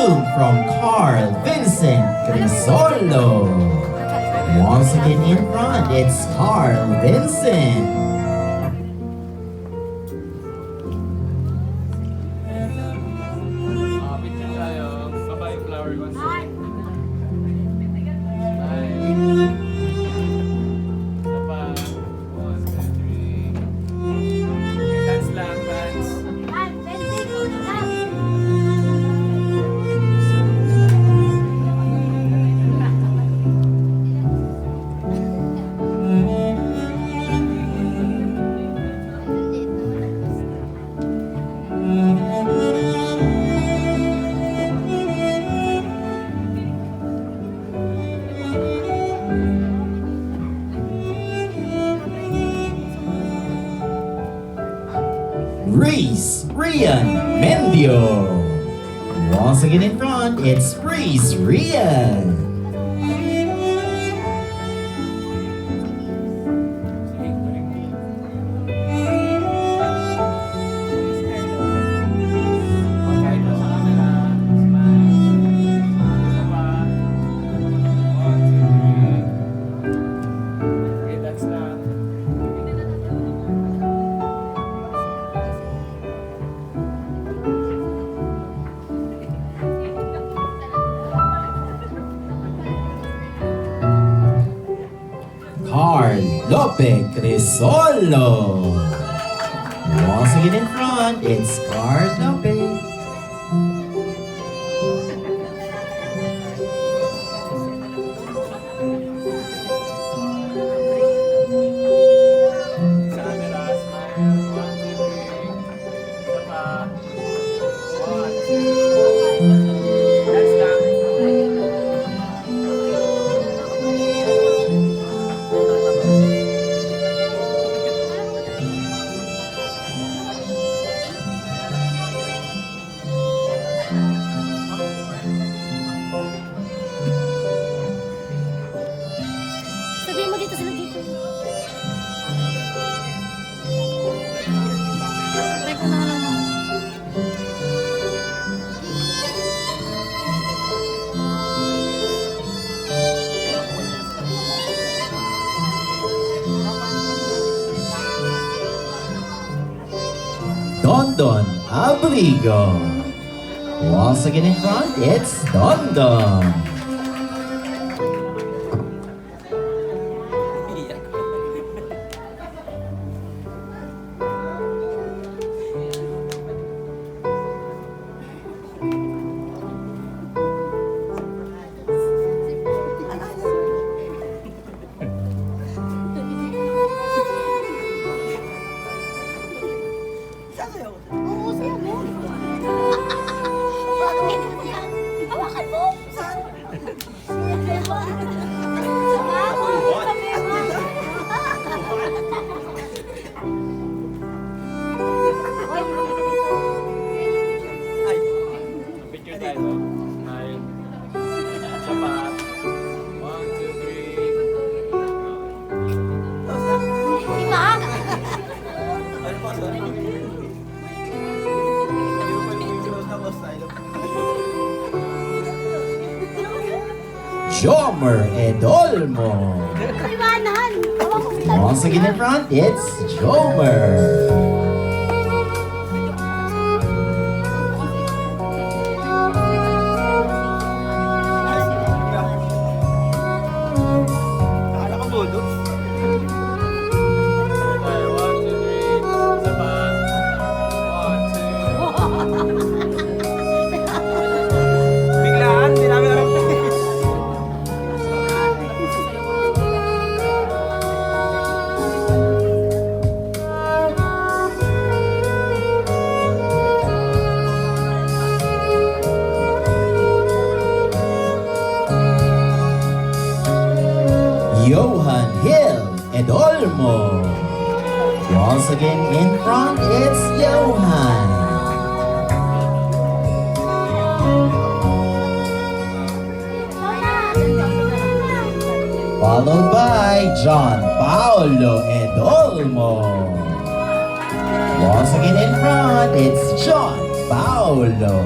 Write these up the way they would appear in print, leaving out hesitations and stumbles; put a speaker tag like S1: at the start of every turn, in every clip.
S1: bloom from Carl Vincent Crisolo. Once again in front, it's Carl Vincent.
S2: Picture tayo. Baba yung flower one. Smile. Isa pa. 1, 2, 3. Okay, dance lang, dance.
S1: Reese Rian Mendio. Once again in front, it's Reese Rian.
S2: Okay, ito sa camera. Smile. Isa pa. 1, 2, 3. Okay, dance lang.
S1: Carl Lope Crisolo. Once again in front, it's Carl Lope.
S2: Sa camera, smile. 1, 2, 3. Isa pa. 1, 2. Dance lang.
S3: Sabihin mo dito sila dito. Try ko na lang.
S1: Dondon Abrigo. Once again in front, it's Dondon.
S3: Oo, sayo mo. Hawakan mo. Saan?
S2: Picture tayo. Smile. Isa pa. 1, 2, 3.
S3: Imang!
S1: Jomer Edolmo.
S3: Iwanan!
S1: Once again in front, it's Jomer.
S2: Tayo. 1, 2, 3. Isa pa. 1, 2.
S4: Biglaan, di namin alam.
S1: Johan Hill Edolmo. Once again in front, it's Johan. Followed by John Paolo Edolmo. Once again in front, it's John Paolo.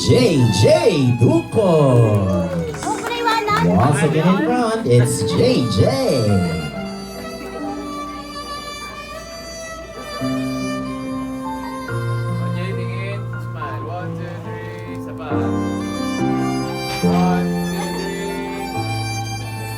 S1: JJ Ducos.
S3: Huwag mo na iwanan.
S1: Once again in front, it's JJ.
S2: Okay, tingin. Smile. 1, 2, 3. Isa pa. 1, 2, 3.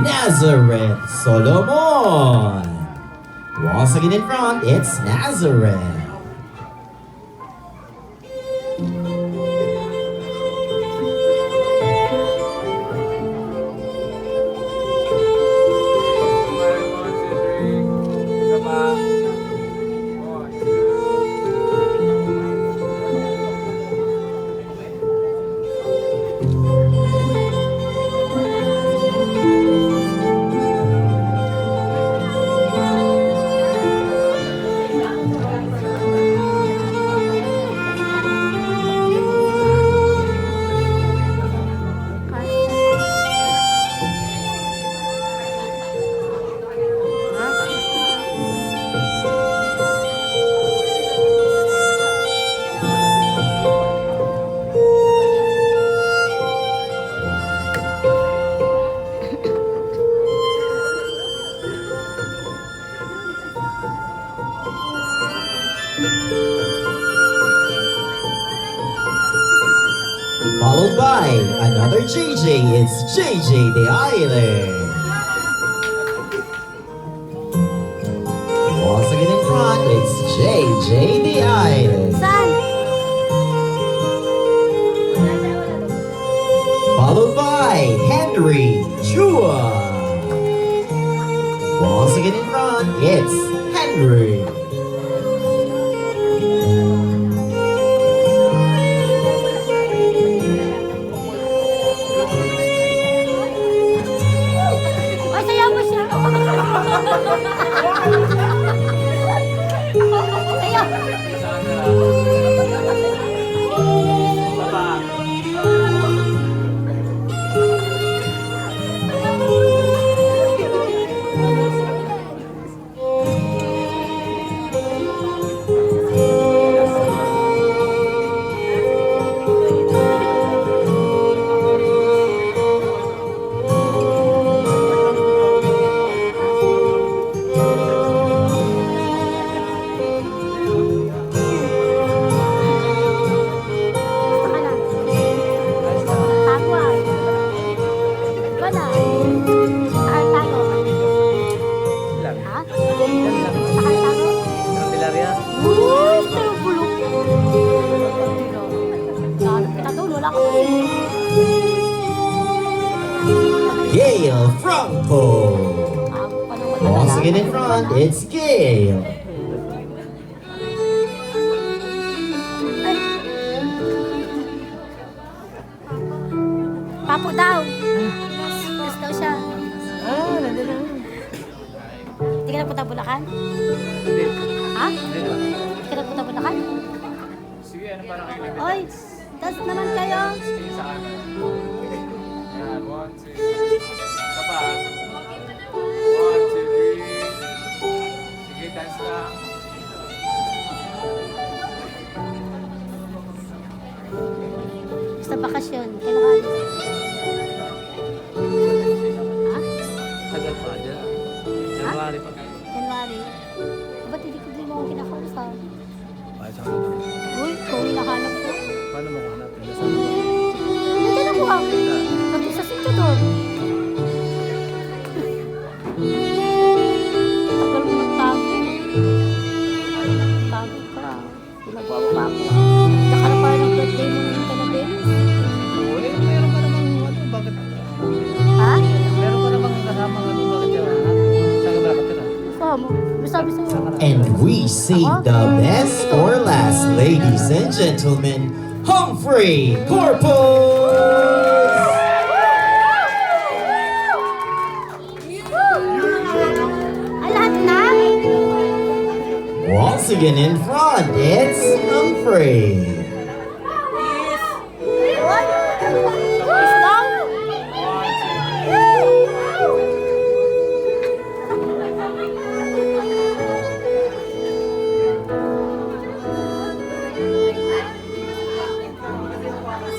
S1: Nazareth Solomon. Once again in front, it's Nazareth.
S2: Smile. 1, 2, 3. Isa pa. 1,
S1: Followed by another JJ, it's JJ the Island. Once again in front, it's JJ the Island.
S3: Saan?
S1: Followed by Henry Chua. Once again in front, it's Henry.
S3: Ay, sayaw mo siya. Sayaw.
S2: Isa pa.
S3: Basta ka na. Tago ah. Wala. Takal tago. Ha? Takal tago? Uy, tayo bulok. Pinatulo lang ako.
S1: Gail Franco.
S3: Tago pa naman
S1: Once
S3: talaga.
S1: again in front, it's Gail.
S3: Papo daw. Gusto daw siya.
S2: Nandun na.
S3: Hindi ka nagpunta Bulacan?
S2: Hindi.
S3: Ha?
S2: Hindi na.
S3: Hindi ka nagpunta Bulacan?
S2: Sige, ano parang kayo nag-
S3: Oy, tas naman kayo.
S2: Sige, sa kanan. Yan, 1, 2. Isa pa. 1, 2, 3. Sige, dance lang.
S3: Sa bakasyon. Kailan ka? Ha?
S2: Tagal pa dyan. January pa.
S3: January. Ba't hindi ko din mo kinakausap?
S2: Ay, sa kanan.
S3: Uy, kung hinahanap ko.
S2: Paano mo hanapin?
S3: Nandiyan ako ah. Nandun sa sityo doon.
S1: we saved the best for last, ladies and gentlemen. Humphrey Corpus!
S3: Ay, lahat na?
S1: Once again in front, it's Humphrey.
S3: What? Is long?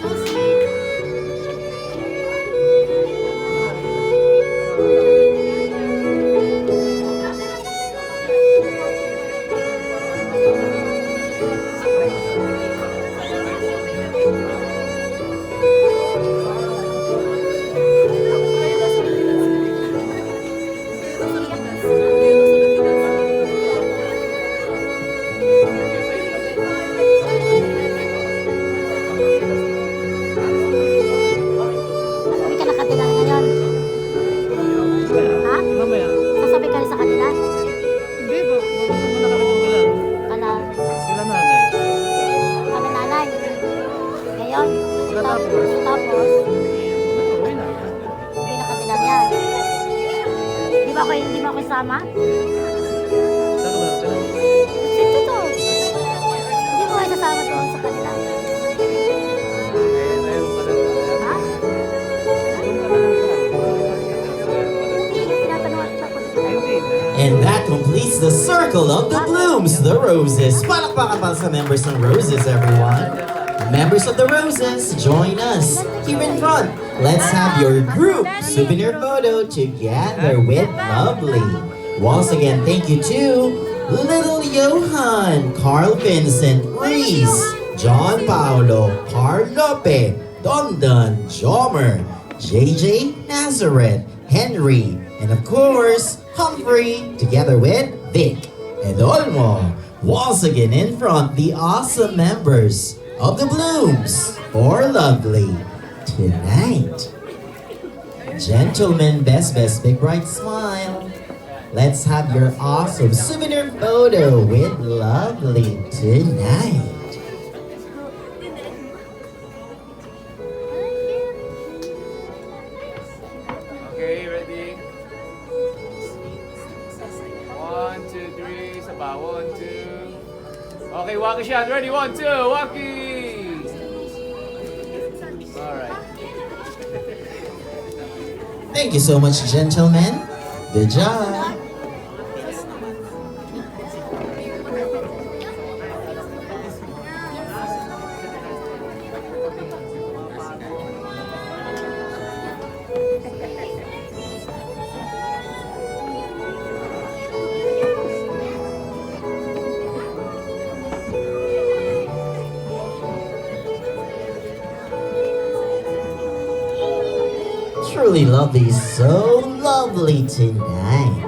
S3: So sweet. Sabi ka na kanila ngayon. Ha?
S4: Mamaya.
S3: Sasabi ka rin sa kanila?
S4: Hindi ba? Muna kami ng ilan.
S3: Kala,
S4: Ilan nanay?
S3: kami nanay. Ngayon,
S4: Tapos?
S3: tapos,
S4: Uwi na.
S3: hindi na kanila yan. Hindi ba ako isama?
S4: Saan ba?
S3: Sito to. Hindi ko kayo sasama doon sa kanila.
S4: Ayun ka na.
S3: Ha?
S4: Ayun ka na lang sa.
S3: Hindi, tinatanong ako.
S4: Hindi na.
S1: And that completes the circle of the blooms, the roses. Palakpakan para sa members ng roses, everyone. Members of the roses, join us here in front. Let's have your group souvenir photo together with Lovely. Once again, thank you to Little Johan, Carl Vincent, Reese, John Paolo, Carl Lope, Dondon, Jomer, JJ Nazareth, Henry, and of course, Humphrey, together with Vic and Olmo. Once again in front, the awesome members of the Blooms for Lovely tonight. Gentlemen, best, big bright smile. Let's have your awesome souvenir photo with Lovely tonight.
S2: Okay, ready? 1, 2, 3, saba. 1, 2. Okay, Waki shot. Ready? 1, 2, Waki! Alright.
S1: Thank you so much, gentlemen. Good job. Truly lovely, so lovely tonight.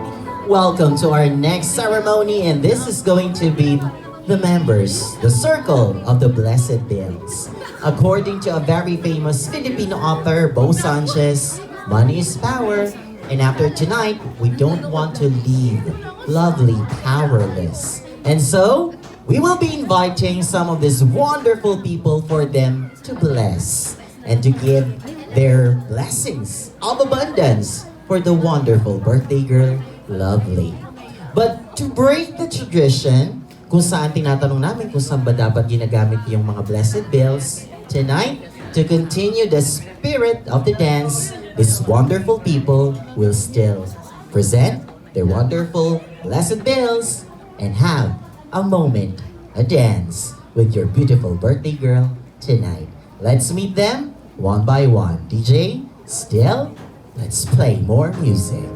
S1: Welcome to our next ceremony, and this is going to be the members, the Circle of the Blessed Bills. According to a very famous Filipino author, Bo Sanchez, money is power, and after tonight, we don't want to leave Lovely powerless. And so, we will be inviting some of these wonderful people for them to bless and to give their blessings of abundance for the wonderful birthday girl, Lovely. But to break the tradition, kung saan tinatanong namin kung saan ba dapat ginagamit yung mga blessed bills, tonight, to continue the spirit of the dance, these wonderful people will still present their wonderful blessed bills and have a moment, a dance with your beautiful birthday girl tonight. Let's meet them one by one. DJ, still, let's play more music.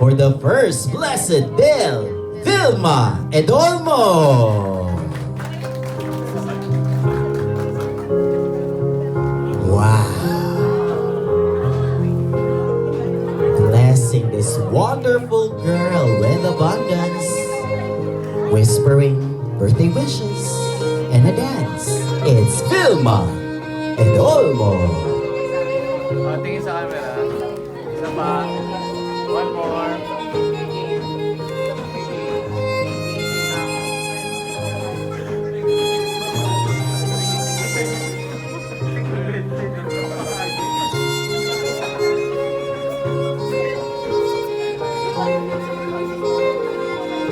S1: For the first blessed bill, Vilma Edolmo. Wow. Blessing this wonderful girl with abundance, whispering birthday wishes and a dance. It's Vilma Edolmo.
S2: Tingin sa camera. Isa pa. One more.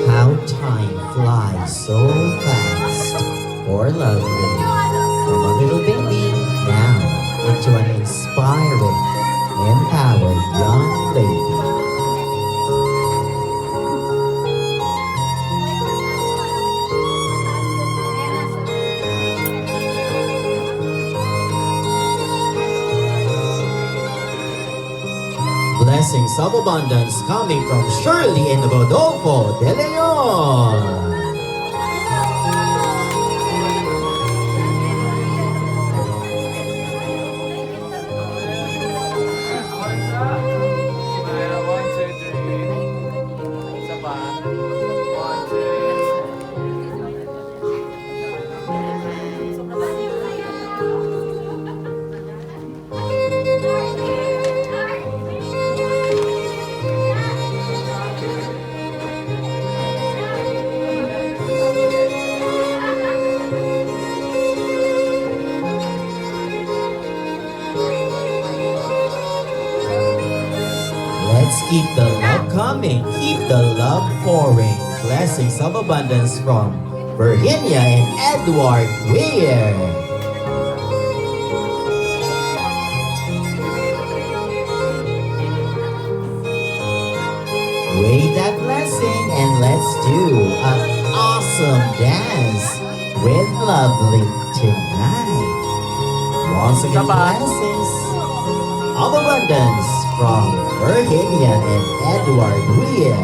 S1: How time flies so fast. Or lovely. From a little baby now into an inspiring, empowered young lady. Blessings of abundance coming from Shirley and Rodolfo De Leon.
S2: Smile, 1, 2, 3. Isa pa. 1, 2.
S1: Let's keep the love coming, keep the love pouring. Blessings of abundance from Virginia and Edward Weir. Wave that blessing and let's do an awesome dance with Lovely tonight. Once again, blessings of abundance from Virginia and Edward Weir.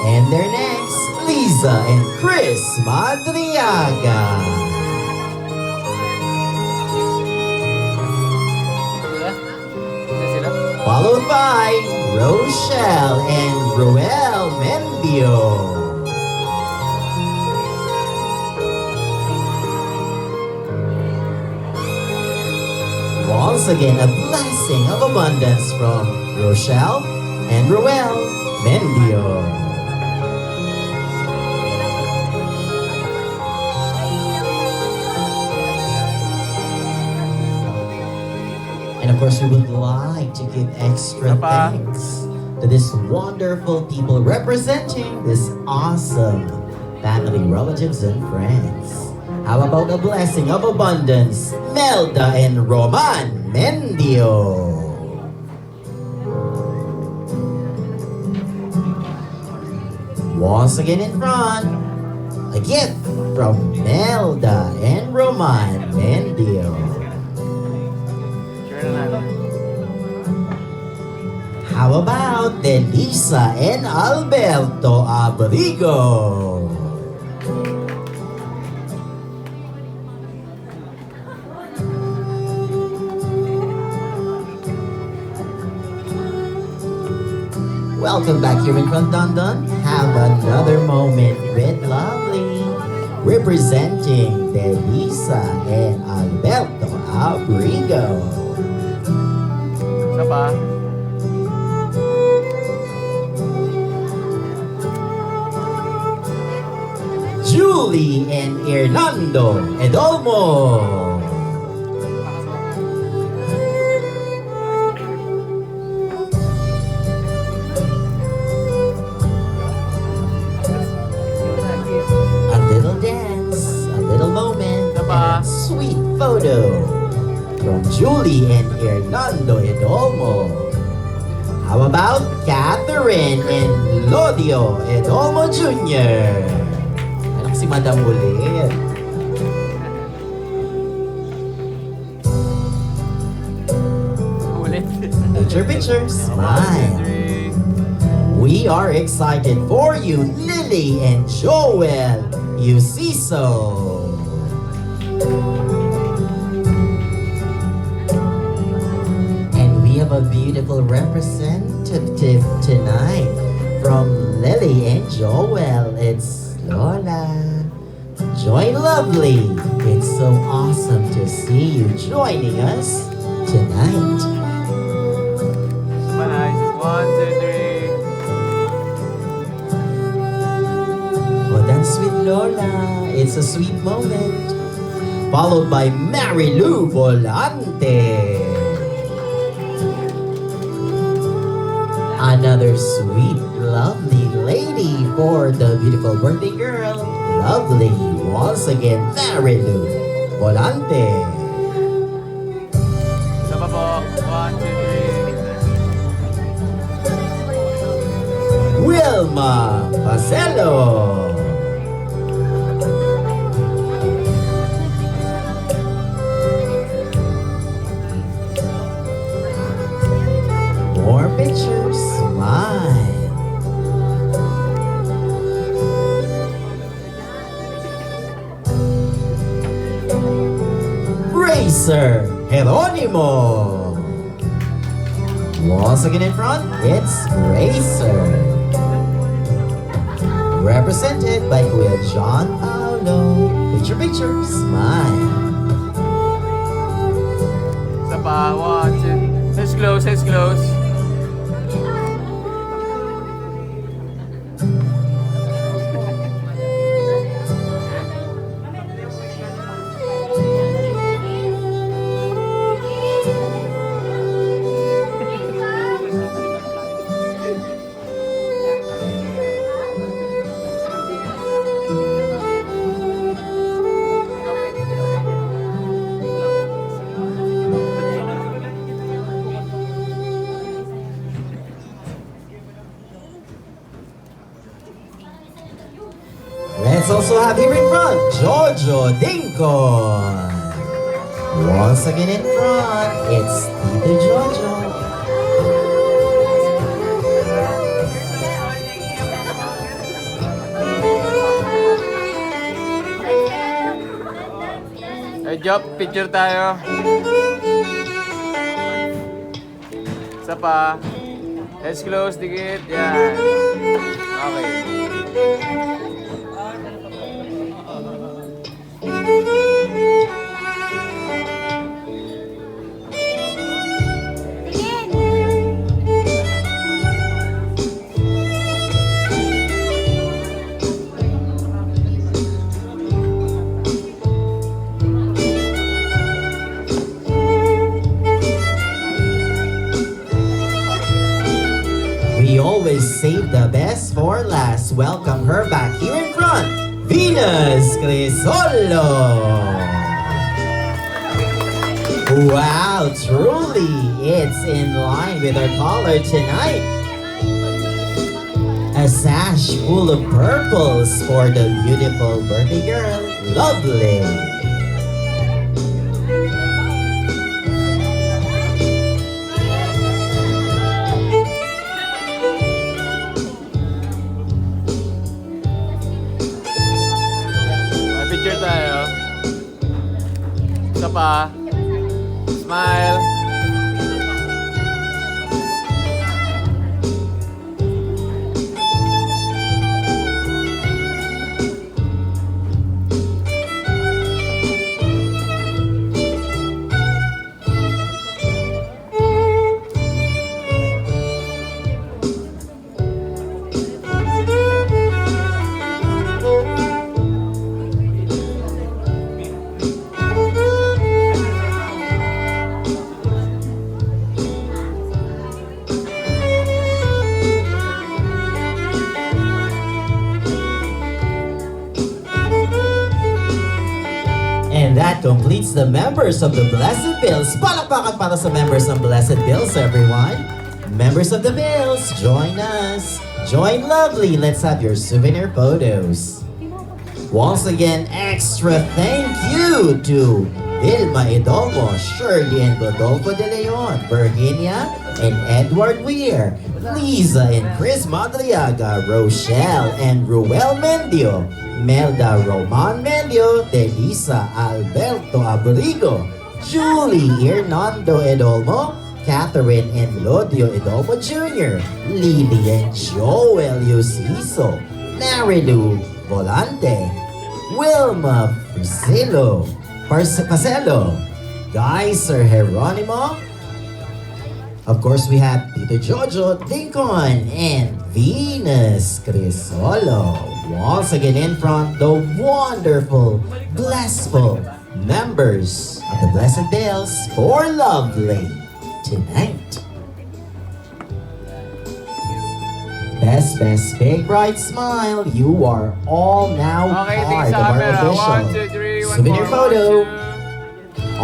S1: And their next, Lisa and Chris Madriaga.
S2: Sila?
S1: Followed by Rochelle and Ruel Mendio. Once again, a blessing of abundance from Rochelle and Ruel Mendio. And of course, we would like to give extra
S2: Papa.
S1: thanks to this wonderful people representing this awesome family, relatives, and friends. How about a blessing of abundance, Melda and Roman Mendio? Once again in front, a gift from Melda and Roman Mendio.
S2: Share na natin.
S1: How about Delisa and Alberto Abrigo? Welcome back here in front, Dondon. Have another moment with Lovely, representing Delisa and Alberto Abrigo.
S2: Isa pa.
S1: Julie and Hernando Edolmo. A little dance, a little moment, and a sweet photo from Julie and Hernando Edolmo. How about Catherine and Lodio Edolmo Jr.? Anak si Madam ulit.
S2: Ulit.
S1: Picture, picture, smile. We are excited for you, Lily and Joel Yusiso. And we have a beautiful representative tonight from Joel. It's Lola. Joy Lovely. It's so awesome to see you joining us tonight.
S2: Manay. 1, 2, 3.
S1: Oh, dance with Lola. It's a sweet moment. Followed by Mary Lou Volante. Another sweet, lovely lady for the beautiful birthday girl. Lovely. Once again, Mary Lou Volante.
S2: Isa pa po. 1, 2, 3.
S1: Wilma Pacelo. More pictures. Smile. Racer Jeronimo. Once again in front, it's Racer. Represented by Kuya John Paulo. Picture, picture, smile.
S2: Isa pa. 1, 2. Let's close. Let's close.
S1: Let's also have here in front, Jojo Dincon. Once again in front, it's Tito Jojo.
S2: Hey, Job, picture tayo. Isa pa. Let's close, dikit. Yan. Okay.
S1: We always save the best for last. Welcome her back here in front, Venus Crisolo. Wow, truly, it's in line with our color tonight. A sash full of purples for the beautiful birthday girl. Lovely.
S2: May picture tayo. Isa pa. Smile.
S1: And that completes the members of the Blessed Bills. Palakpakan para sa members ng Blessed Bills, everyone. Members of the Bills, join us. Join Lovely. Let's have your souvenir photos. Once again, extra thank you to Vilma Edomo, Shirley and Rodolfo De Leon, Virginia and Edward Weir, Liza and Chris Madriaga, Rochelle and Ruel Mendio, Melda Roman Mendio, Telisa Alberto Abrigo, Julie Hernando Edolmo, Catherine and Lodio Edolmo Jr., Lily and Joel Yusiso, Marilu Volante, Wilma Parcelo, Guy Sir Geronimo. Of course, we have Tito Jojo Dincon and Venus Crisolo. Once again in front, the wonderful, blessful members of the Blessed Bells for Lovely tonight. Best, big bright smile. You are all now
S2: Okay,
S1: part
S2: tingin
S1: of
S2: sa
S1: our
S2: camera.
S1: official
S2: 1, 2, 3, 1
S1: souvenir
S2: more,
S1: photo
S2: 1, 2.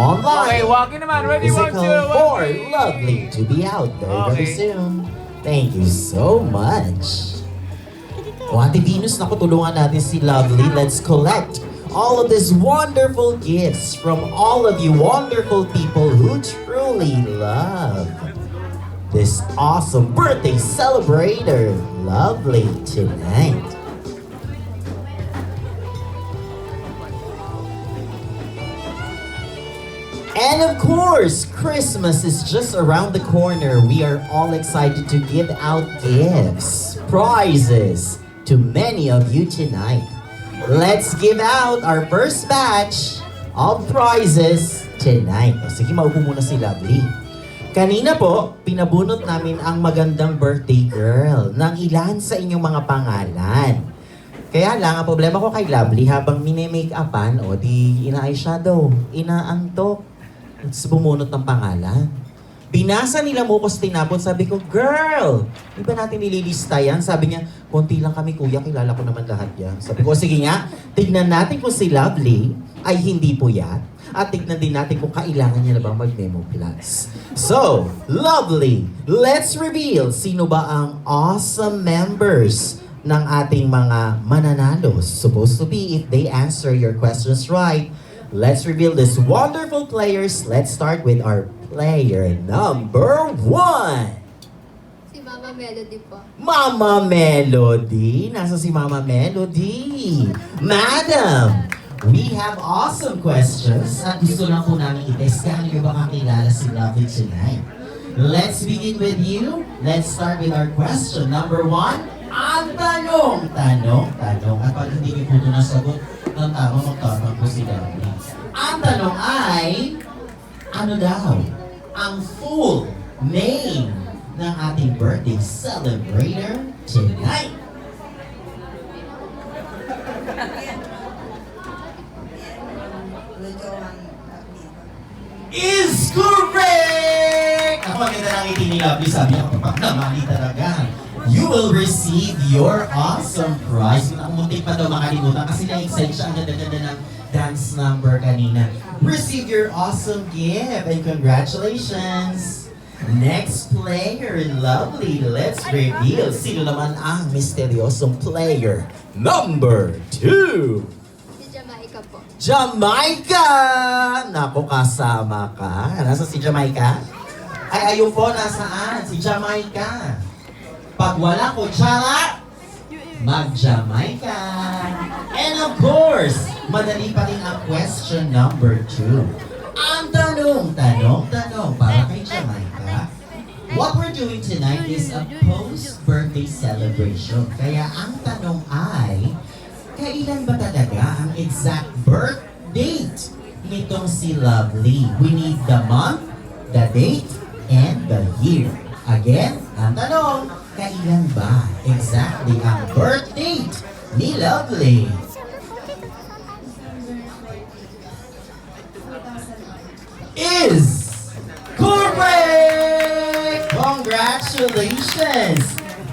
S2: Okay,
S1: online.
S2: walking naman. Ready, 1, 2, 1,
S1: Physical for
S2: 3.
S1: Lovely to be out very
S2: Okay.
S1: soon. Thank you so much. O Ate Venus, naku, tulungan natin si Lovely. Let's collect all of these wonderful gifts from all of you wonderful people who truly love this awesome birthday celebrator, Lovely, tonight. And of course, Christmas is just around the corner. We are all excited to give out gifts, prizes to many of you tonight. Let's give out our first batch of prizes tonight. O, sige, maupo muna si Lovely. Kanina po, pinabunot namin ang magandang birthday girl ng ilan sa inyong mga pangalan. Kaya lang, ang problema ko kay Lovely, habang mini-make-upan, o di ina-eyeshadow, inaantok, tapos bumunot ng pangalan. Binasa nila mo ko sa tinapon, sabi ko, girl, di ba natin nililista yan? Sabi niya, konti lang kami kuya, kilala ko naman lahat yan. Sabi ko, sige nga, tignan natin kung si Lovely ay hindi puyat. At tignan din natin kung kailangan niya na bang mag-memo plus. So, Lovely, let's reveal sino ba ang awesome members ng ating mga mananalos. Supposed to be if they answer your questions right. Let's reveal these wonderful players. Let's start with our player number 1.
S3: Si Mama Melody po.
S1: Mama Melody. Nasa si Mama Melody. Madam, we have awesome questions at gusto lang po namin i-test. Kaya nyo ba kakilala si Lovely tonight? Let's begin with you. Let's start with our question number 1. Ang tanong. At pag hindi niyo po ito nasagot, ng tama magtarang po si Lovely. Ang tanong ay, ano daw ang full name ng ating birthday celebrator tonight? Is correct! Ako ang ganda ng ngiti ni Lovely. Sabi niya, kapag namali talaga. You will receive your awesome prize. Muntik pa daw makalimutan kasi na-excite siya. Ang ganda-ganda ng dance number kanina. Receive your awesome gift and congratulations! Next player, Lovely. Let's reveal sino naman ang misteryosong player. Number 2.
S3: Si Jamaica po.
S1: Jamaica! Naku, kasama ka. Nasa si Jamaica? Ay, ayun po, nasaan? Si Jamaica. Pag wala ko, tsara, mag-Jamaica. And of course, madali pa rin ang question number 2. Ang tanong, para kay Jamaica. What we're doing tonight is a post-birthday celebration. Kaya ang tanong ay, kailan ba talaga ang exact birth date nitong si Lovely? We need the month, the date, and the year. Again, ang tanong, kailan ba exactly ang birth date ni Lovely? Is correct! Congratulations!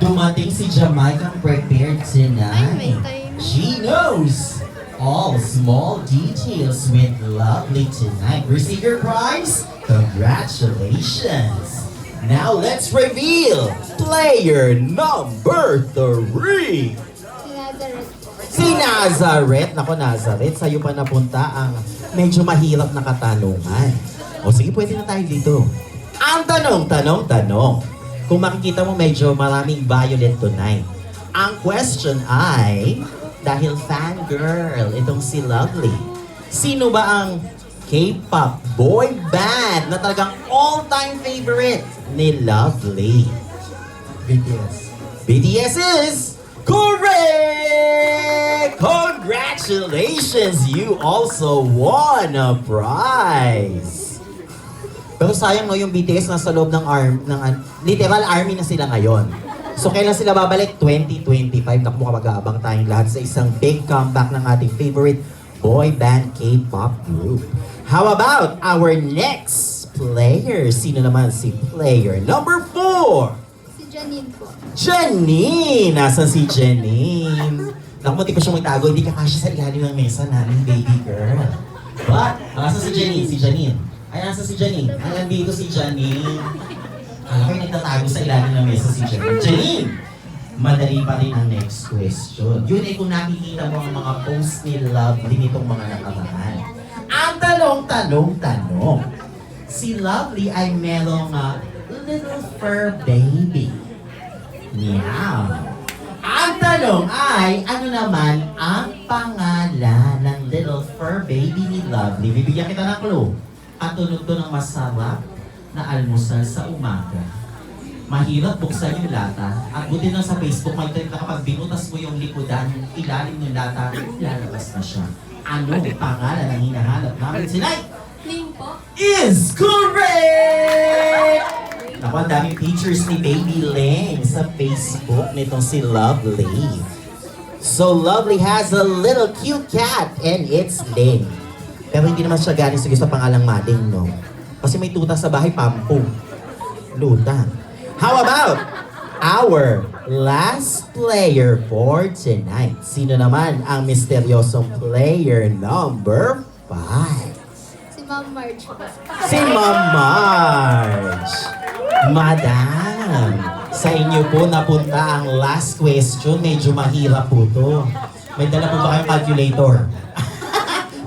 S1: Dumating si Jamaica prepared tonight. She knows all small details with Lovely tonight. Receive your prize? Congratulations! Now let's reveal player number 3.
S3: Si Nazareth po.
S1: Si Nazareth. Nako Nazareth, sa'yo pa napunta ang medyo mahirap na katanungan. O sige, pwede na tayo dito. Ang tanong. Kung makikita mo medyo maraming violet tonight. Ang question ay, dahil fangirl, itong si Lovely. Sino ba ang K-pop boy band na talagang all-time favorite ni Lovely? BTS. BTS is correct! Congratulations! You also won a prize! Pero sayang no, yung BTS nasa loob ng literal army na sila ngayon. So kailan sila babalik? 2025. Naku, mag-aabang tayong lahat sa isang big comeback ng ating favorite boy band K-pop group. How about our next player? Sino naman si player number 4?
S3: Si Janine po.
S1: Janine! Nasaan si Janine? Naku, munti ko siyang magtago. Hindi ka kasya sa ilalim ng mesa namin, baby girl. What? Nasaan si Janine? Si Janine. Ay, nasaan si Janine? Ay, nandito si Janine. Alam ko yung nagtatago sa ilalim ng mesa si Janine. Janine! Madali pa rin ang next question. Yun ay kung nakikita mo ang mga posts ni Lovely nitong mga nakaraan. Ang tanong, si Lovely ay merong little fur baby. Meow. Ang tanong ay, ano naman ang pangalan ng little fur baby ni Lovely? Bibigyan kita ng clue. Katunog to ng masarap na almusal sa umaga. Mahirap buksan yung lata. At buti na sa Facebook, may time na kapag binutas mo yung likodan, yung ilalim ng lata, lalabas na siya. Ano pangalan ang hinahanap namin? Sinay!
S3: Ling po.
S1: Is correct! Naku, ang daming pictures ni Baby Ling sa Facebook nitong si Lovely. So Lovely has a little cute cat and it's Ling. Pero hindi naman siya galing sa pangalang Mading, no? Kasi may tuta sa bahay, Pampu. Luta. How about our last player for tonight? Sino naman ang misteryosong player number 5?
S3: Si Ma'am Marge po.
S1: Si Ma'am Marge. Madam, sa inyo po napunta ang last question. Medyo mahirap po to. May dala po ba kayong calculator?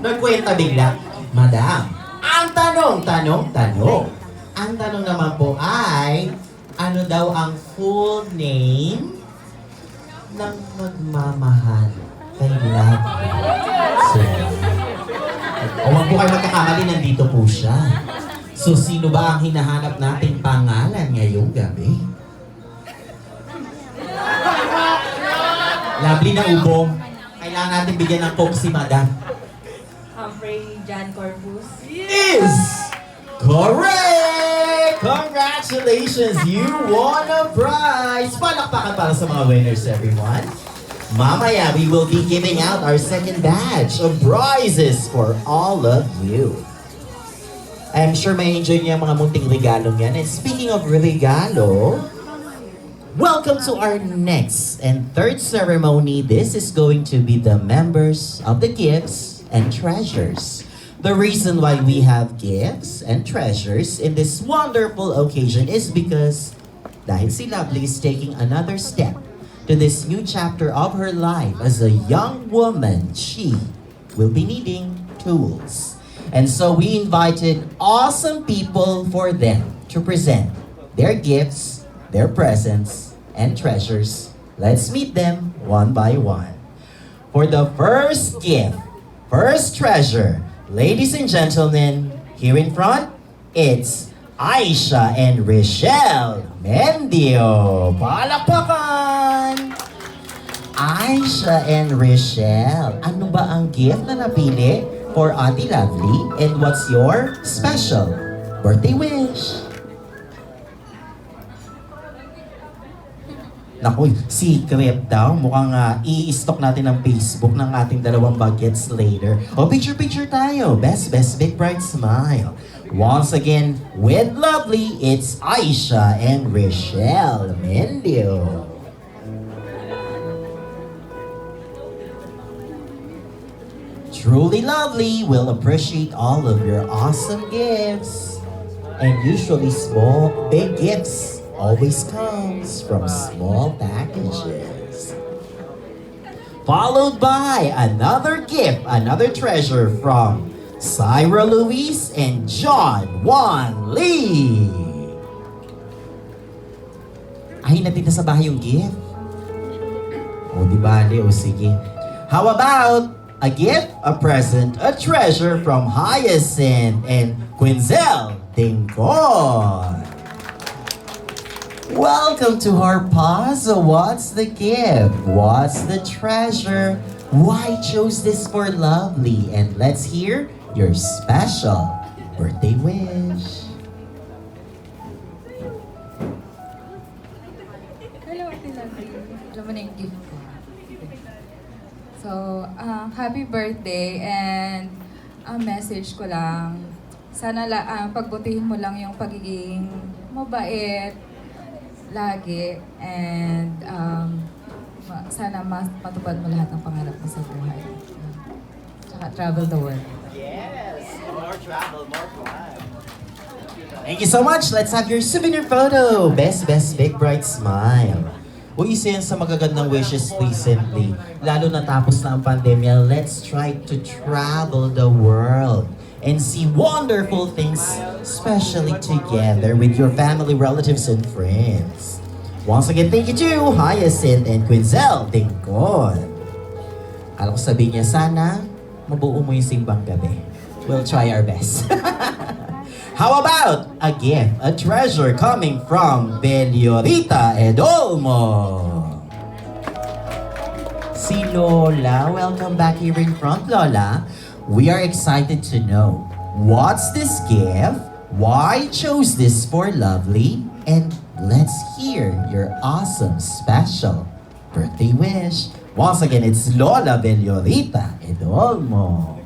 S1: Nagkwenta bigla. Madam, ang tanong. Ang tanong naman po ay, ano daw ang full name ng magmamahal kay Lovely? O wag po kayo magkakamali, nandito po siya. So, sino ba ang hinahanap nating pangalan ngayong gabi? Lovely na ubong. Kailangan natin bigyan ng coke si Madam.
S5: Humphrey John Corpus.
S1: Is correct! Congratulations! You won a prize! Palakpakan para sa mga winners, everyone. Mamaya, we will be giving out our second batch of prizes for all of you. I'm sure may enjoy niya ang mga munting regalong yan. And speaking of regalo, welcome to our next and third ceremony. This is going to be the members of the gifts and treasures. The reason why we have gifts and treasures in this wonderful occasion is because dahil si Lovely is taking another step to this new chapter of her life as a young woman, she will be needing tools. And so we invited awesome people for them to present their gifts, their presents, and treasures. Let's meet them one by one. For the first gift, first treasure, ladies and gentlemen, here in front, it's Aisha and Rochelle Mendio. Palakpakan! Aisha and Rochelle, ano ba ang gift na napili for Auntie Lovely? And what's your special birthday wish? Naku, secret daw. Mukhang i-stock natin ng Facebook ng ating dalawang bagets later. O, picture tayo. Best, big, bright smile. Once again, with Lovely, it's Aisha and Rochelle Mendio. Truly Lovely will appreciate all of your awesome gifts. And usually big gifts always comes from small packages. Followed by another gift, another treasure from Syra Luis and John Juan Lee. Ay, natita sa bahay yung gift. O, di bale, o sige. How about a gift, a present, a treasure from Hyacinth and Quinzel Dingcon? Welcome to Harpazo. What's the gift? What's the treasure? Why chose this for Lovely? And let's hear your special birthday wish.
S5: Hello, Ate Lovely. Alam mo na yung gift ko. So, happy birthday and ang message ko lang, sana pagbutihin mo lang yung pagiging mabait lagi and sana matupad mo lahat ng pangarap mo sa buhay. Tsaka travel the world.
S1: Yes, more travel, more fun. Thank you so much. Let's have your souvenir photo. Best Big Bright Smile. Uy, isa yan sa magagandang wishes recently. Lalo na tapos na ang pandemya, let's try to travel the world and see wonderful things, especially together with your family, relatives, and friends. Once again, thank you to Hyacinth and Quinzel Dingcon. Alam ko sabihin niya, sana mabuo mo yung simbang gabi. We'll try our best. How about a gift, a treasure coming from Beliorita Edolmo? Si Lola, welcome back here in front, Lola. We are excited to know, what's this gift? Why chose this for Lovely? And let's hear your awesome special birthday wish. Once again, it's Lola Beliorita Edolmo.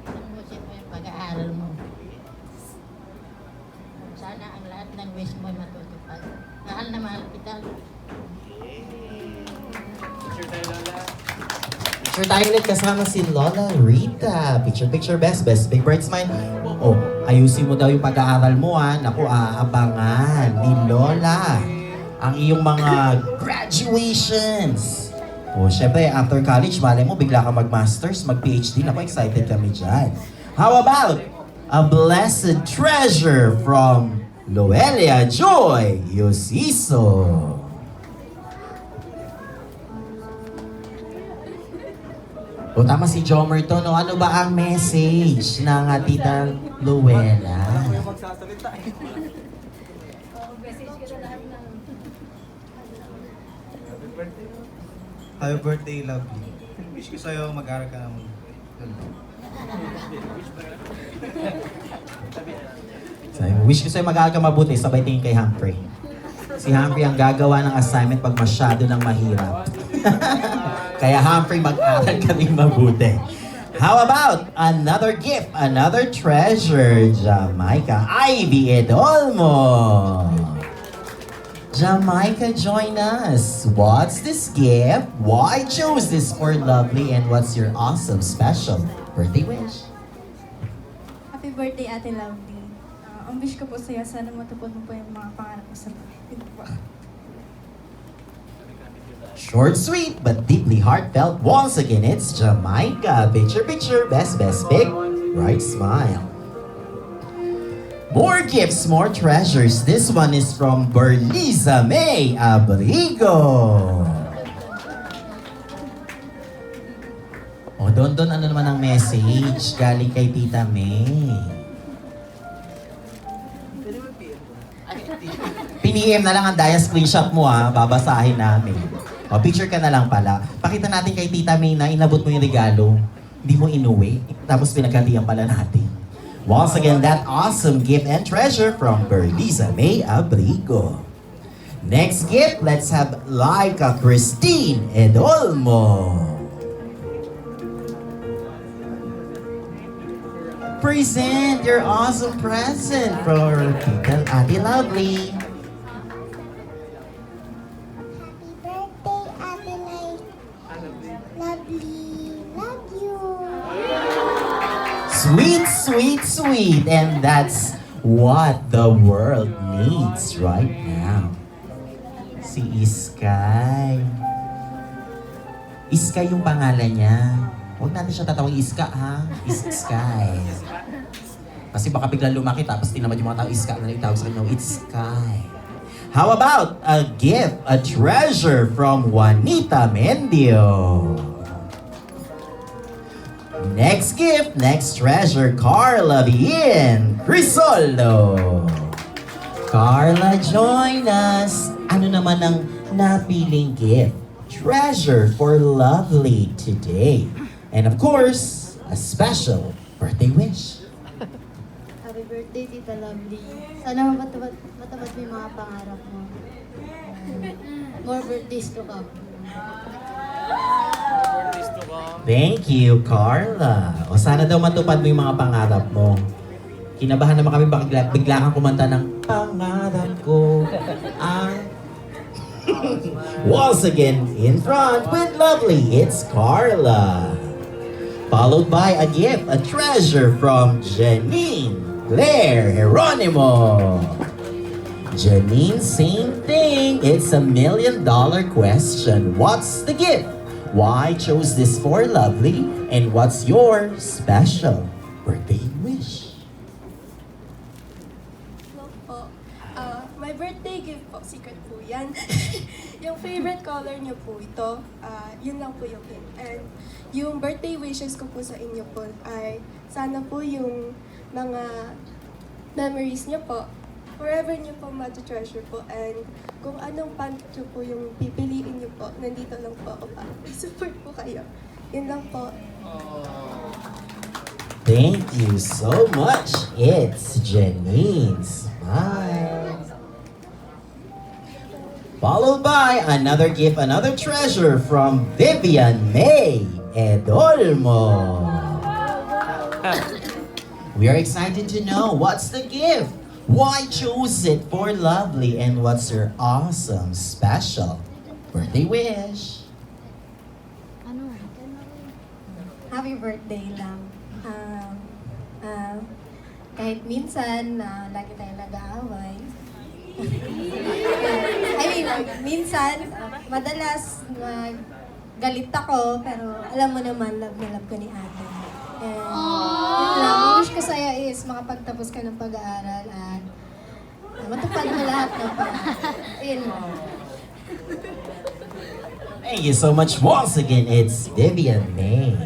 S6: Tapusin mo yung pag-aaral mo. Sana ang lahat ng wish mo ay matutupad. Mahal na mahal kita.
S2: Picture tayo, Lola.
S1: Picture tayo ulit kasama si Lola Rita. Picture, best Big Bright Smile. Oh, ayusin mo daw yung pag-aaral mo ha. Naku, aabangan ni Lola ang iyong mga graduations. Oh, syempre, after college, malay mo, bigla ka mag-masters, mag-PhD. Naku, excited kami dyan. How about a blessed treasure from Loelia Joy Yosiso? O tama si Jomer to, no? Ano ba ang message ng Tita Luella?
S4: Happy birthday, Lovely. Wish ko sa'yo mag-aral ka ng
S1: Wish ko sa'yo mag-aaral ka mabuti, sabay tingin kay Humphrey. Si Humphrey ang gagawa ng assignment pag masyado ng mahirap. Kaya Humphrey, mag-aral ka rin mabuti. How about another gift, another treasure, Jamaica Ivy Edolmo? Jamaica, join us. What's this gift? Why chose this for Lovely? And what's your awesome special birthday wish?
S7: Happy birthday, Ate Lovely. Ang wish ko po sa'yo, sana matupad mo po yung mga pangarap mo sa buhay. Yun po.
S1: Short, sweet, but deeply heartfelt. Once again, it's Jamaica. Picture, best Big Bright Smile. More gifts, more treasures. This one is from Berliza May Abrigo. O, Don, ano naman ang message? Galing kay Tita May. Piniem na lang ang Daya screenshot mo ha, babasahin namin. O, picture ka na lang pala. Pakita natin kay Tita May na inabot mo yung regalo. Hindi mo inuwi, tapos pinagkantiyan pala natin. Once again, that awesome gift and treasure from Berliza May Abrigo. Next gift, let's have Laika Christine Edolmo. Present your awesome present for Tita Ate Lovely.
S3: Happy birthday, Ate Lovely. Love you.
S1: Sweet. And that's what the world needs right now. Si Iskay. Iskay yung pangalan niya. Huwag natin siya tatawag Iska, ha? Iskay. Kasi baka biglang lumaki tapos tinamad yung mga tao Iska na itawag sa kanya. It's Sky. How about a gift, a treasure from Juanita Mendio? Next gift, next treasure, Carla Bien Crisoldo. Carla, join us. Ano naman ang napiling gift? Treasure for Lovely today. And of course, a special birthday wish.
S8: Happy birthday, Tita Lovely. Sana matupad mo yung mga pangarap mo. More birthdays to come.
S1: Thank you, Carla. O sana daw matupad mo yung mga pangarap mo. Kinabahan naman kami bigla kang kumanta ng pangarap ko. Once again, in front with Lovely, it's Carla. Followed by a gift, a treasure from Janine Claire Geronimo. Janine, same thing. It's $1 million question. What's the gift? Why chose this for Lovely? And what's your special birthday wish?
S7: Hello po. My birthday gift po, secret po yan. Yung favorite color niyo po ito, yun lang po yung gift. And yung birthday wishes ko po sa inyo po ay sana po yung mga memories niyo po, forever niyo po ma-treasure po. And kung anong pant niyo po yung pipiliin niyo po, nandito lang po ako para support po kayo. Yun lang po.
S1: Thank you so much. It's Janine. Smile. Followed by another gift, another treasure from Vivian May Edolmo. We are excited to know what's the gift. Why choose it for Lovely and what's your awesome special birthday wish?
S7: Happy birthday lang. Kahit minsan lagi tayong nag-aaway. I mean, minsan, madalas galit ako, pero alam mo naman, love na love ko ni ate. And yun lang, ang wish ko sa'yo is makapagtapos ka ng pag-aaral at matupad mo lahat ng yun lang.
S1: Thank you so much once again. It's Vivian May.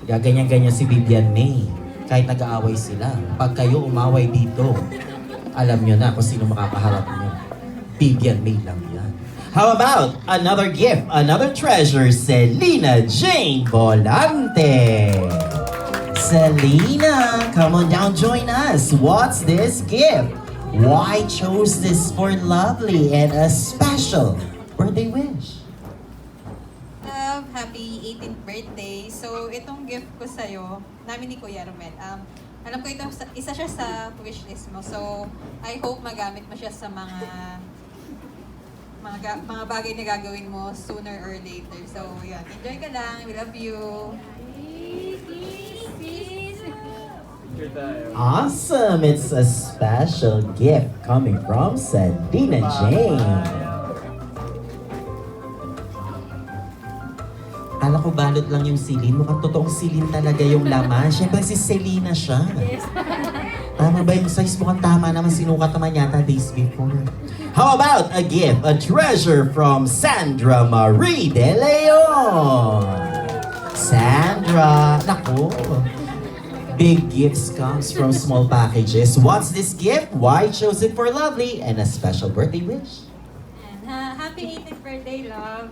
S1: Gaganyan-ganyan si Vivian May. Kahit nag-aaway sila. Pag kayo umaway dito, alam nyo na kung sino makakaharap nyo. Vivian May lang yan. How about another gift, another treasure, Selena Jane Volante. Selena, come on down, join us. What's this gift? Why chose this for Lovely and a special birthday wish?
S9: Love, happy 18th birthday. So, itong gift ko sa'yo, namin ni Kuya Romel. Alam ko ito, isa siya sa wishlist mo. So, I hope magamit mo siya sa mga bagay na gagawin mo sooner or later. So, yan. Enjoy ka lang. We love you.
S1: Awesome! It's a special gift coming from Selena Jane. Kala ko balot lang yung silin. Mukhang totoong silin talaga yung laman. Siyempre si Selena siya. Tama ba yung size? Mukhang tama naman. Sinukat naman yata days before. How about a gift, a treasure from Sandra Marie De Leon? Sandra, naku. Big gifts comes from small packages. What's this gift? Why chose it for Lovely and a special birthday wish?
S9: Happy 18th birthday, love.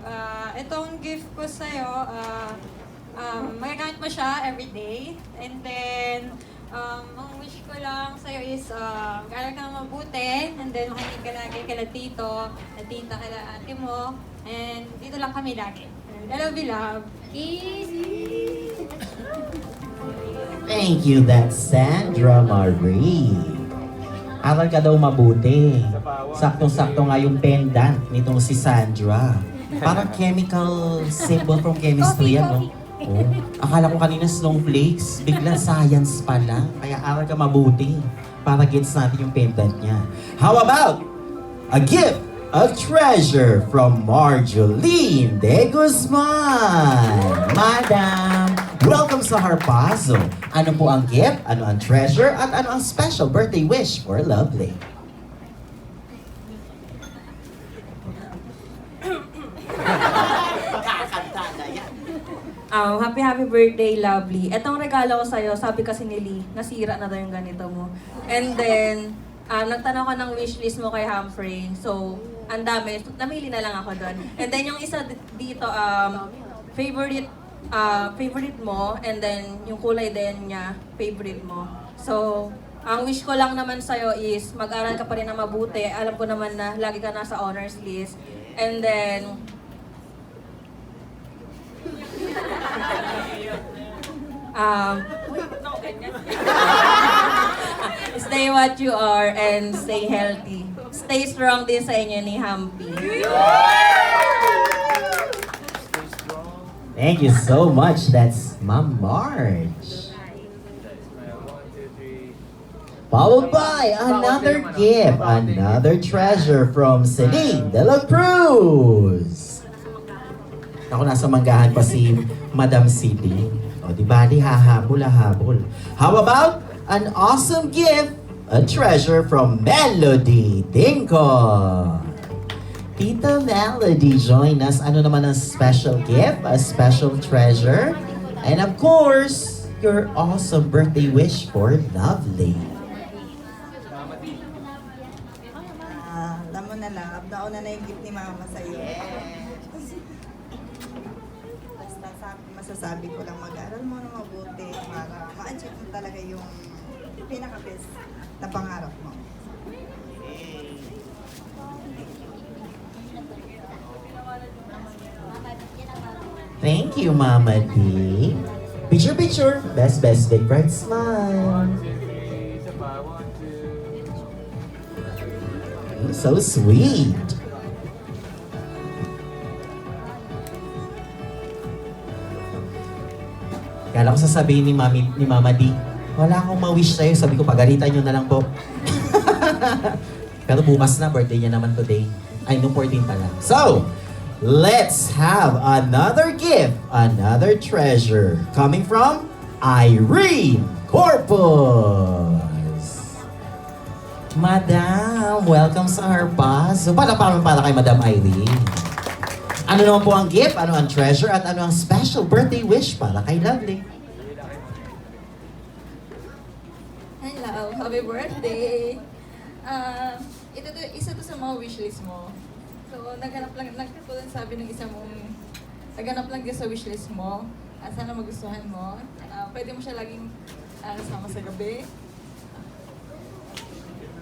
S9: Itong gift ko sa'yo, magagamit mo siya everyday. And then, ang wish ko lang sa'yo is, mag-aral ka mabuti. And then, makinig ka lagi kala tito, at tita kala ate mo. And dito lang kami lagi. I love you, love.
S1: Thank you, that's Sandra Marie. Aral ka daw mabuti. Saktong-sakto nga yung pendant nitong si Sandra. Parang chemical symbol from chemistry yan, no? Oh. Akala ko kanina snowflakes, bigla science pala. Kaya aral ka mabuti para gets natin yung pendant niya. How about a gift, a treasure from Marjoline De Guzman? Madam, Welcome sa Harpazo. Ano po ang gift, ano ang treasure, at ano ang special birthday wish for Lovely?
S10: Happy birthday, Lovely. Etong regalo ko sa'yo, sabi kasi ni Lee, nasira na daw yung ganito mo. And then, nagtanong ko ng wishlist mo kay Humphrey. So, ang dami. Namili na lang ako doon. And then, yung isa dito, favorite mo. And then, yung kulay din niya, favorite mo. So, ang wish ko lang naman sa'yo is mag-aral ka pa rin na mabuti. Alam ko naman na lagi ka nasa honors list. And then, stay what you are and stay healthy. Stay strong din sa inyo ni Humpy.
S1: Thank you so much. That's Ma'am Marge. Followed by another gift, another treasure from Celine de la Cruz. Ako, nasa manggahan pa si Madam Celine. O, di ba? Di hahabol. How about an awesome gift, a treasure from Melody Dinko? Tita Melody, join us. Ano naman ang special gift, a special treasure, and of course, your awesome birthday wish for Lovely.
S11: Alam mo na lang, updaon na yung gift ni Mama sa'yo. Basta masasabi ko lang, mag-aral mo na mabuti para ma-achieve mo talaga yung pinaka-best na pangarap mo.
S1: Thank you, Mama D. Picture. Best, big, bright smile. So sweet. Kala ko sasabihin ni Mama D, wala akong ma-wish sa'yo. Sabi ko, pagalitan nyo na lang po. Pero bukas na, birthday niya naman today. Ay, no, 14 pala. So, let's have another gift, another treasure coming from Irene Corpus. Madam, welcome sa Harpazo. Palakpakan para kay Madam Irene. Ano naman po ang gift, ano ang treasure, at ano ang special birthday wish para kay Lovely?
S5: Hello, happy birthday! Isa to sa mga wishlist mo. So, naghanap lang sabi ng isa mong, naghanap lang din sa wishlist mo. Sana magustuhan mo. Pwede mo siya laging kasama sa gabi.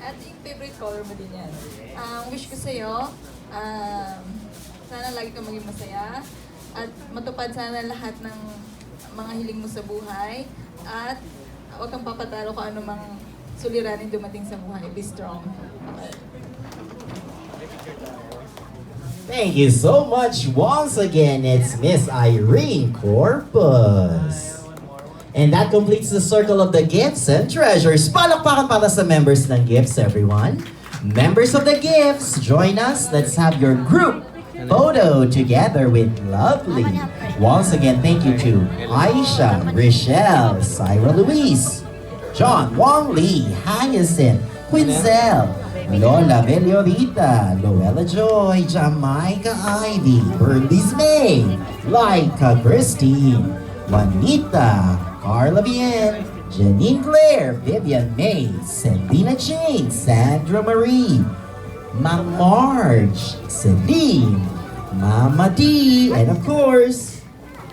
S5: At yung favorite color mo din yan. Wish ko sa'yo, sana lagi ka maging masaya. At matupad sana lahat ng mga hiling mo sa buhay. At huwag kang papatalo kung ano mang suliranin dumating sa buhay. Be strong. Okay.
S1: Thank you so much once again. It's Miss Irene Corpus. And that completes the circle of the gifts and treasures. Palakpakan para sa members ng gifts, everyone. Members of the gifts, join us. Let's have your group photo together with Lovely. Once again, thank you to Aisha, Rochelle, Syra Luis, John Wong Lee, Hyacinth, Quinzel, Lola Beliorita, Loela Joy, Jamaica Ivy, Berlies May, Laika Christine, Juanita, Carla Bien, Janine Claire, Vivian May, Selena Jane, Sandra Marie, Ma'am Marge, Celine, Mama D, and of course,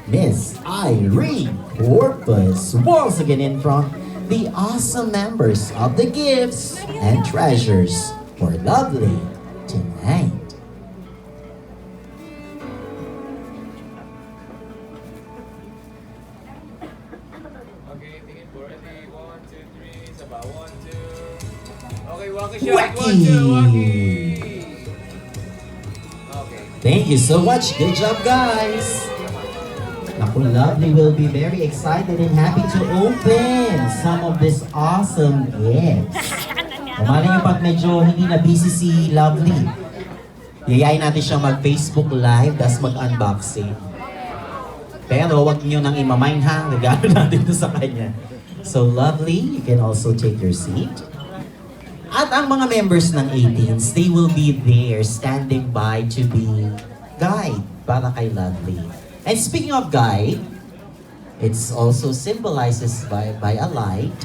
S1: Miss Irene Corpus. Once again in front, the awesome members of the gifts and treasures for Lovely tonight.
S2: Okay, tingin po. Ready? 1, 2, 3. Saba. 1, 2. Okay, walkie shot. 1, 2, walkie. Okay.
S1: Thank you so much. Good job, guys. Naku, Lovely will be very excited and happy to open some of this awesome gifts. Umali niyo pag medyo hindi na busy si Lovely. Yayain natin siyang mag-Facebook Live, tas mag-unboxing. Pero wag niyo nang imamine ha, regalo natin to sa kanya. So lovely, you can also take your seat. At ang mga members ng 18s, they will be there standing by to be guide para kay Lovely. And speaking of guide, it's also symbolizes by a light.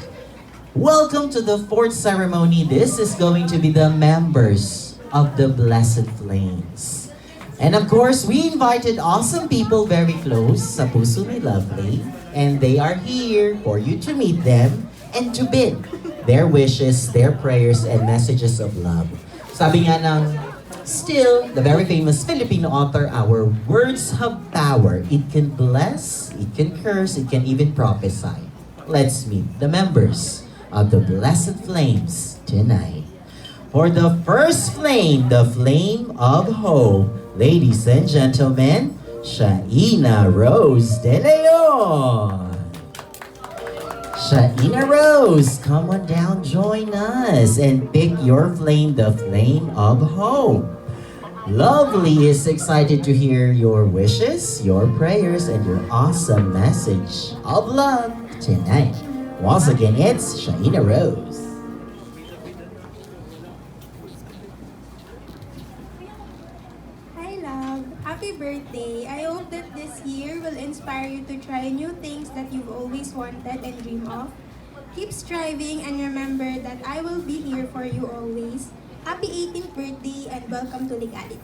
S1: Welcome to the fourth ceremony. This is going to be the members of the Blessed Flames. And of course, we invited awesome people very close sa puso ni Lovely. And they are here for you to meet them and to bid their wishes, their prayers, and messages of love. Sabi nga ng still, the very famous Filipino author, our words have power. It can bless, it can curse, it can even prophesy. Let's meet the members of the Blessed Flames tonight. For the first flame, the flame of hope, ladies and gentlemen, Shaina Rose De Leon. Shaina Rose, come on down, join us, and pick your flame, the flame of hope. Lovely is excited to hear your wishes, your prayers, and your awesome message of love tonight. Once again, it's Shaina Rose.
S7: Hi, love. Happy birthday. I hope that this year will inspire you to try new things that you've always wanted and dream of. Keep striving and remember that I will be here for you always. Happy 18th birthday and welcome to Ligalit.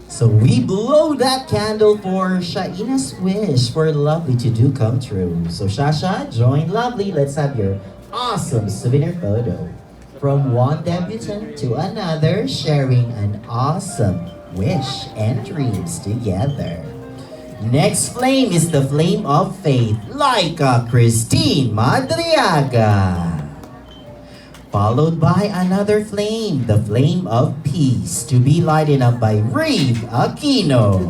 S1: So we blow that candle for Shaina's wish for Lovely to do come true. So Shasha, join Lovely. Let's have your awesome souvenir photo. From one debutant to another, sharing an awesome wish and dreams together. Next flame is the flame of faith, Laika Christine Madriaga. Followed by another flame, the flame of peace, to be lighted up by Reeve Aquino.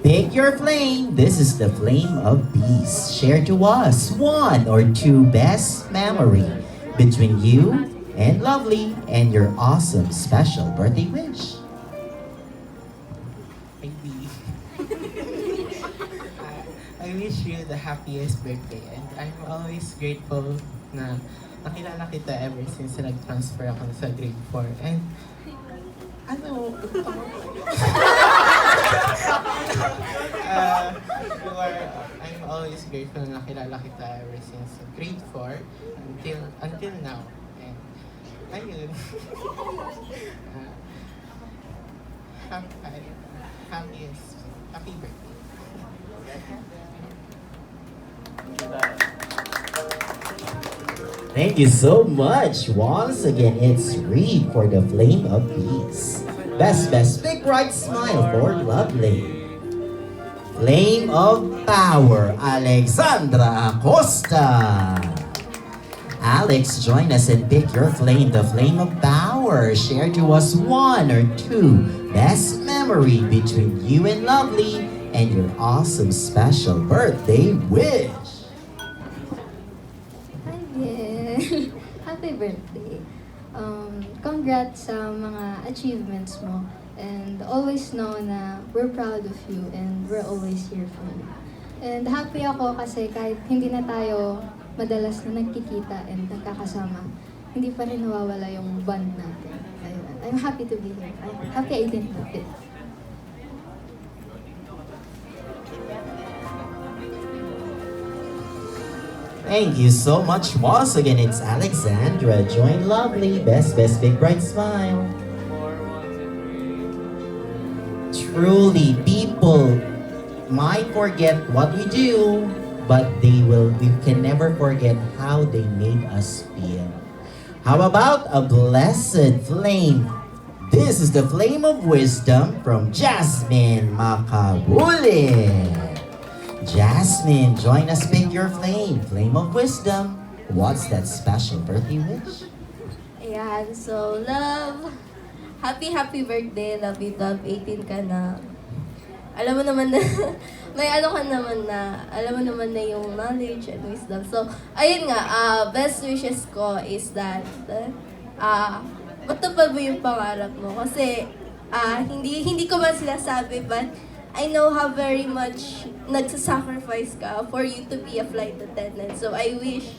S1: Pick your flame. This is the flame of peace. Share to us one or two best memory between you and Lovely and your awesome special birthday wish.
S12: I wish you the happiest birthday and I'm always grateful na nakilala kita ever since nag-transfer ako sa grade 4 and I'm always grateful na nakilala kita ever since grade 4 until now and ayun happy birthday.
S1: Thank you so much. Once again, it's Reed for the flame of peace. Best, big bright smile for Lovely. Flame of power, Alexandra Acosta. Alex, join us and pick your flame, the flame of power. Share to us one or two best memory between you and Lovely and your awesome special birthday wish.
S8: Happy birthday. Congrats sa mga achievements mo. And always know na we're proud of you and we're always here for you. And happy ako kasi kahit hindi na tayo madalas na nagkikita and nagkakasama, hindi pa rin nawawala yung bond natin. Ayun. I'm happy to be here. Happy 18th birthday.
S1: Thank you so much. Once again, it's Alexandra. Join Lovely. Best, big bright smile. Truly, people might forget what we do, but we can never forget how they made us feel. How about a blessed flame? This is the flame of wisdom from Jasmine Makabuli. Jasmine, join us, pick your flame. Flame of wisdom. What's that special birthday wish?
S13: Ayan, so love, happy birthday, love you, love, 18 ka na. Alam mo naman na, may ano ka naman na, alam mo naman na yung knowledge and wisdom. So, ayun nga, best wishes ko is that matupad mo yung pangarap mo. Kasi, hindi ko man sinasabi, but I know how very much nagsasacrifice ka for you to be a flight attendant. So I wish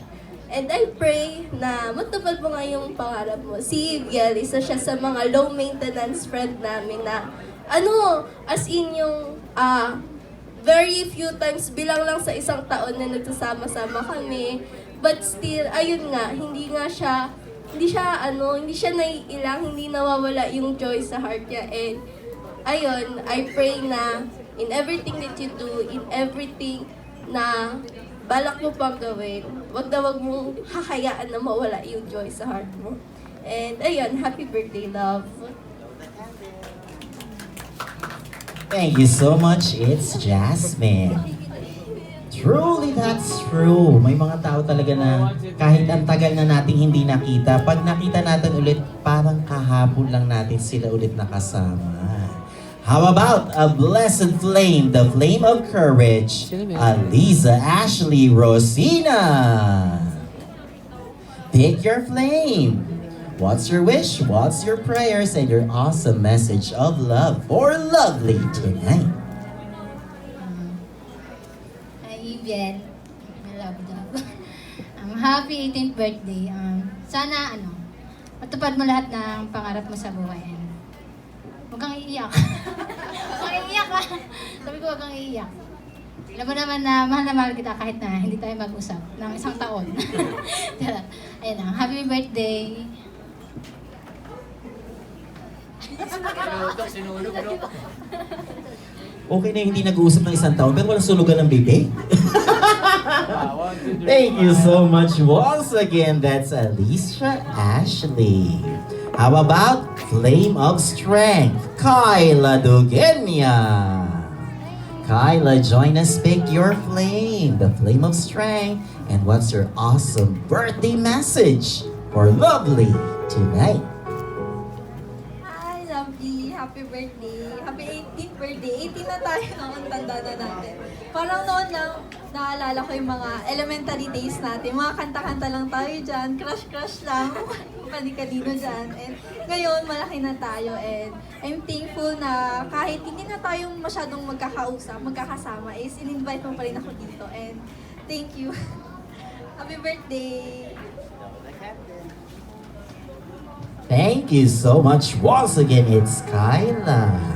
S13: and I pray na matupad mo nga yung pangarap mo. Si Biel, isa siya sa mga low maintenance friend namin na as in yung very few times, bilang lang sa isang taon na nagsasama-sama kami. But still, ayun nga, hindi siya naiilang, hindi nawawala yung joy sa heart niya. And ayun, I pray na in everything that you do, in everything na balak mo pang gawin, wag mong hahayaan na mawala yung joy sa heart mo. And ayun, happy birthday, love.
S1: Thank you so much, it's Jasmine. Truly, that's true. May mga tao talaga na kahit ang tagal na nating hindi nakita, pag nakita natin ulit, parang kahapon lang natin sila ulit nakasama. How about a blessed flame, the flame of courage, Aliza Ashley Rosina? Pick your flame. What's your wish? What's your prayers and your awesome message of love for Lovely tonight?
S3: Hi, Vivian. Love. Happy 18th birthday. Sana, matupad mo lahat ng pangarap mo sa buhay. Huwag kang iiyak. Huwag kang iiyak ha. Sabi ko, huwag kang iiyak. Alam mo naman na mahal kita kahit na hindi tayo mag-usap ng isang taon. Ayun na. Happy birthday.
S2: Sinunog, no?
S1: Okay na hindi nag-uusap ng isang taon, pero walang sunugan ng bibig. Thank you so much once again. That's Alicia Ashley. How about Flame of Strength, Kyla Dugenia? Kyla, join us, pick your flame, the flame of strength. And what's your awesome birthday message for Lovely tonight?
S14: Hi, Lovely. Happy birthday. Happy 18th birthday. 18 na tayo noon, tanda na natin. Parang noon lang, naalala ko yung mga elementary days natin. Mga kanta-kanta lang tayo dyan, crush-crush lang, kani-kanino dyan. And ngayon, malaki na tayo. And I'm thankful na kahit hindi na tayo masyadong magkakasama, is in-invite mo pa rin ako dito. And thank you. Happy birthday!
S1: Thank you so much once again. It's Kyla.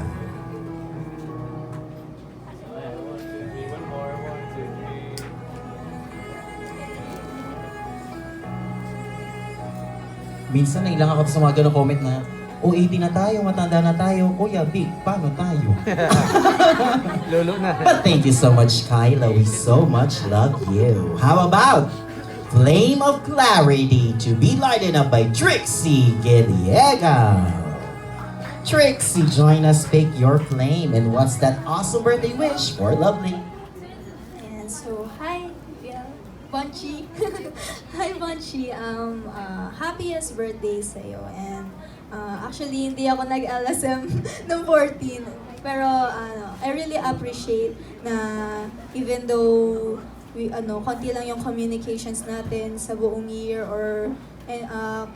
S1: Minsan nailang ako sa mga ganong comment na, 18 na tayo, matanda na tayo. Kuya, Big, paano tayo?
S2: Lolo na.
S1: But thank you so much, Kyla. We so much love you. How about Flame of Clarity to be lighted up by Trixie Gilliega? Trixie, join us, pick your flame. And what's that awesome birthday wish for Lovely?
S14: And so, hi, Bunchy. Hi, Bunchy. Happiest birthday sa'yo. And actually, hindi ako nag-LSM ng 14. Pero I really appreciate na even though konti lang yung communications natin sa buong year or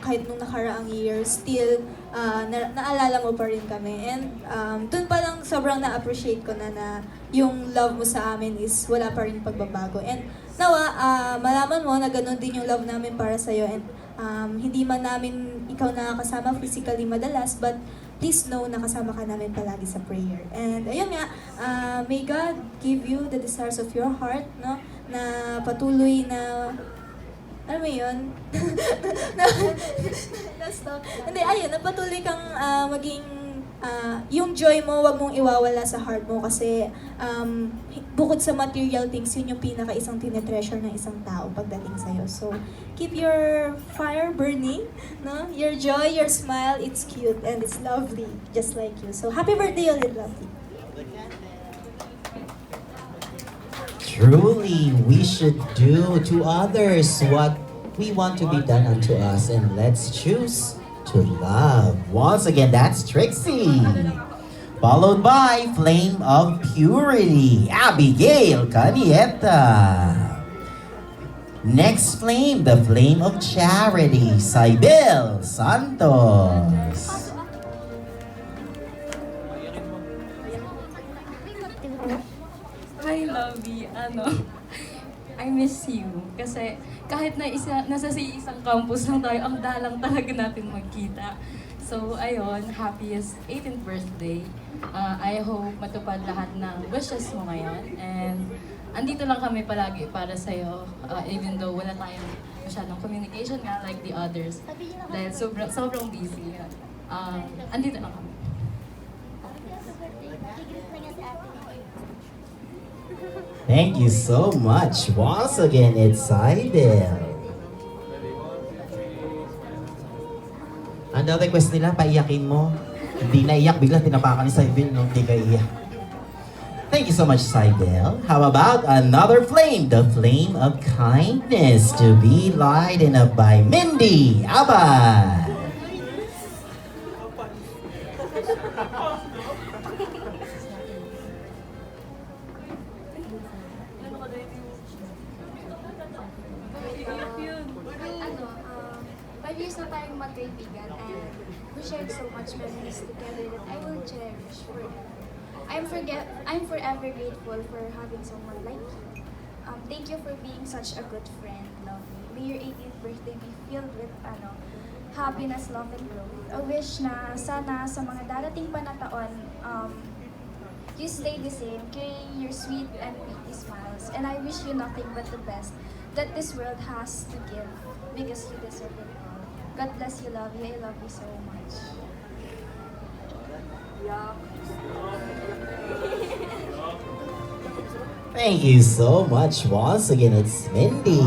S14: kahit nung nakaraang year, still naalala mo pa rin kami. And dun pa lang sobrang na-appreciate ko na yung love mo sa amin is wala pa rin pagbabago. And nawa, malaman mo na ganun din yung love namin para sa'yo. And hindi man namin ikaw nakakasama physically madalas, but please know na kasama ka namin palagi sa prayer. And ayun nga, may God give you the desires of your heart, no? Na patuloy na, alam mo yun? Hindi, ayun, na patuloy kang maging, yung joy mo, wag mong iwawala sa heart mo kasi bukod sa material things, yun yung pinaka-isang tinetreasure ng isang tao pagdating sa'yo. So, keep your fire burning, no? Your joy, your smile, it's cute and it's lovely, just like you. So, happy birthday ulit, Lovely.
S1: Truly, we should do to others what we want to be done unto us, and let's choose to love. Once again, that's Trixie. Followed by Flame of Purity, Abigail Canieta. Next flame, the flame of charity, Saibel Santos.
S15: Hi, Lovey. I miss you. Kasi kahit na nasa isang campus lang tayo, ang dalang talaga natin magkita. So, ayun, happiest 18th birthday. I hope matupad lahat ng wishes mo ngayon. And andito lang kami palagi para sa'yo, even though wala tayong masyadong communication nga like the others. Dahil sobrang busy. Andito lang kami.
S1: Thank you so much. Once again, it's Saibel. Ano request nila? Paiyakin mo. Hindi naiyak, bigla tinapakan ni Saibel nung hindi ka iyak. Thank you so much, Saibel. How about another flame? The flame of kindness to be lighted up by Mindy Abad.
S16: Years na tayong magkaibigan and we shared so much memories together that I will cherish forever. I'm forever grateful for having someone like you. Thank you for being such a good friend, lovely. May your 18th birthday be filled with happiness, love, and growth. A wish na sana sa mga darating pa na taon, you stay the same, carrying your sweet and pretty smiles. And I wish you nothing but the best that this world has to give because you deserve it all. God bless you, love you. I love you so much.
S1: Thank you so much. Once again, it's Mindy.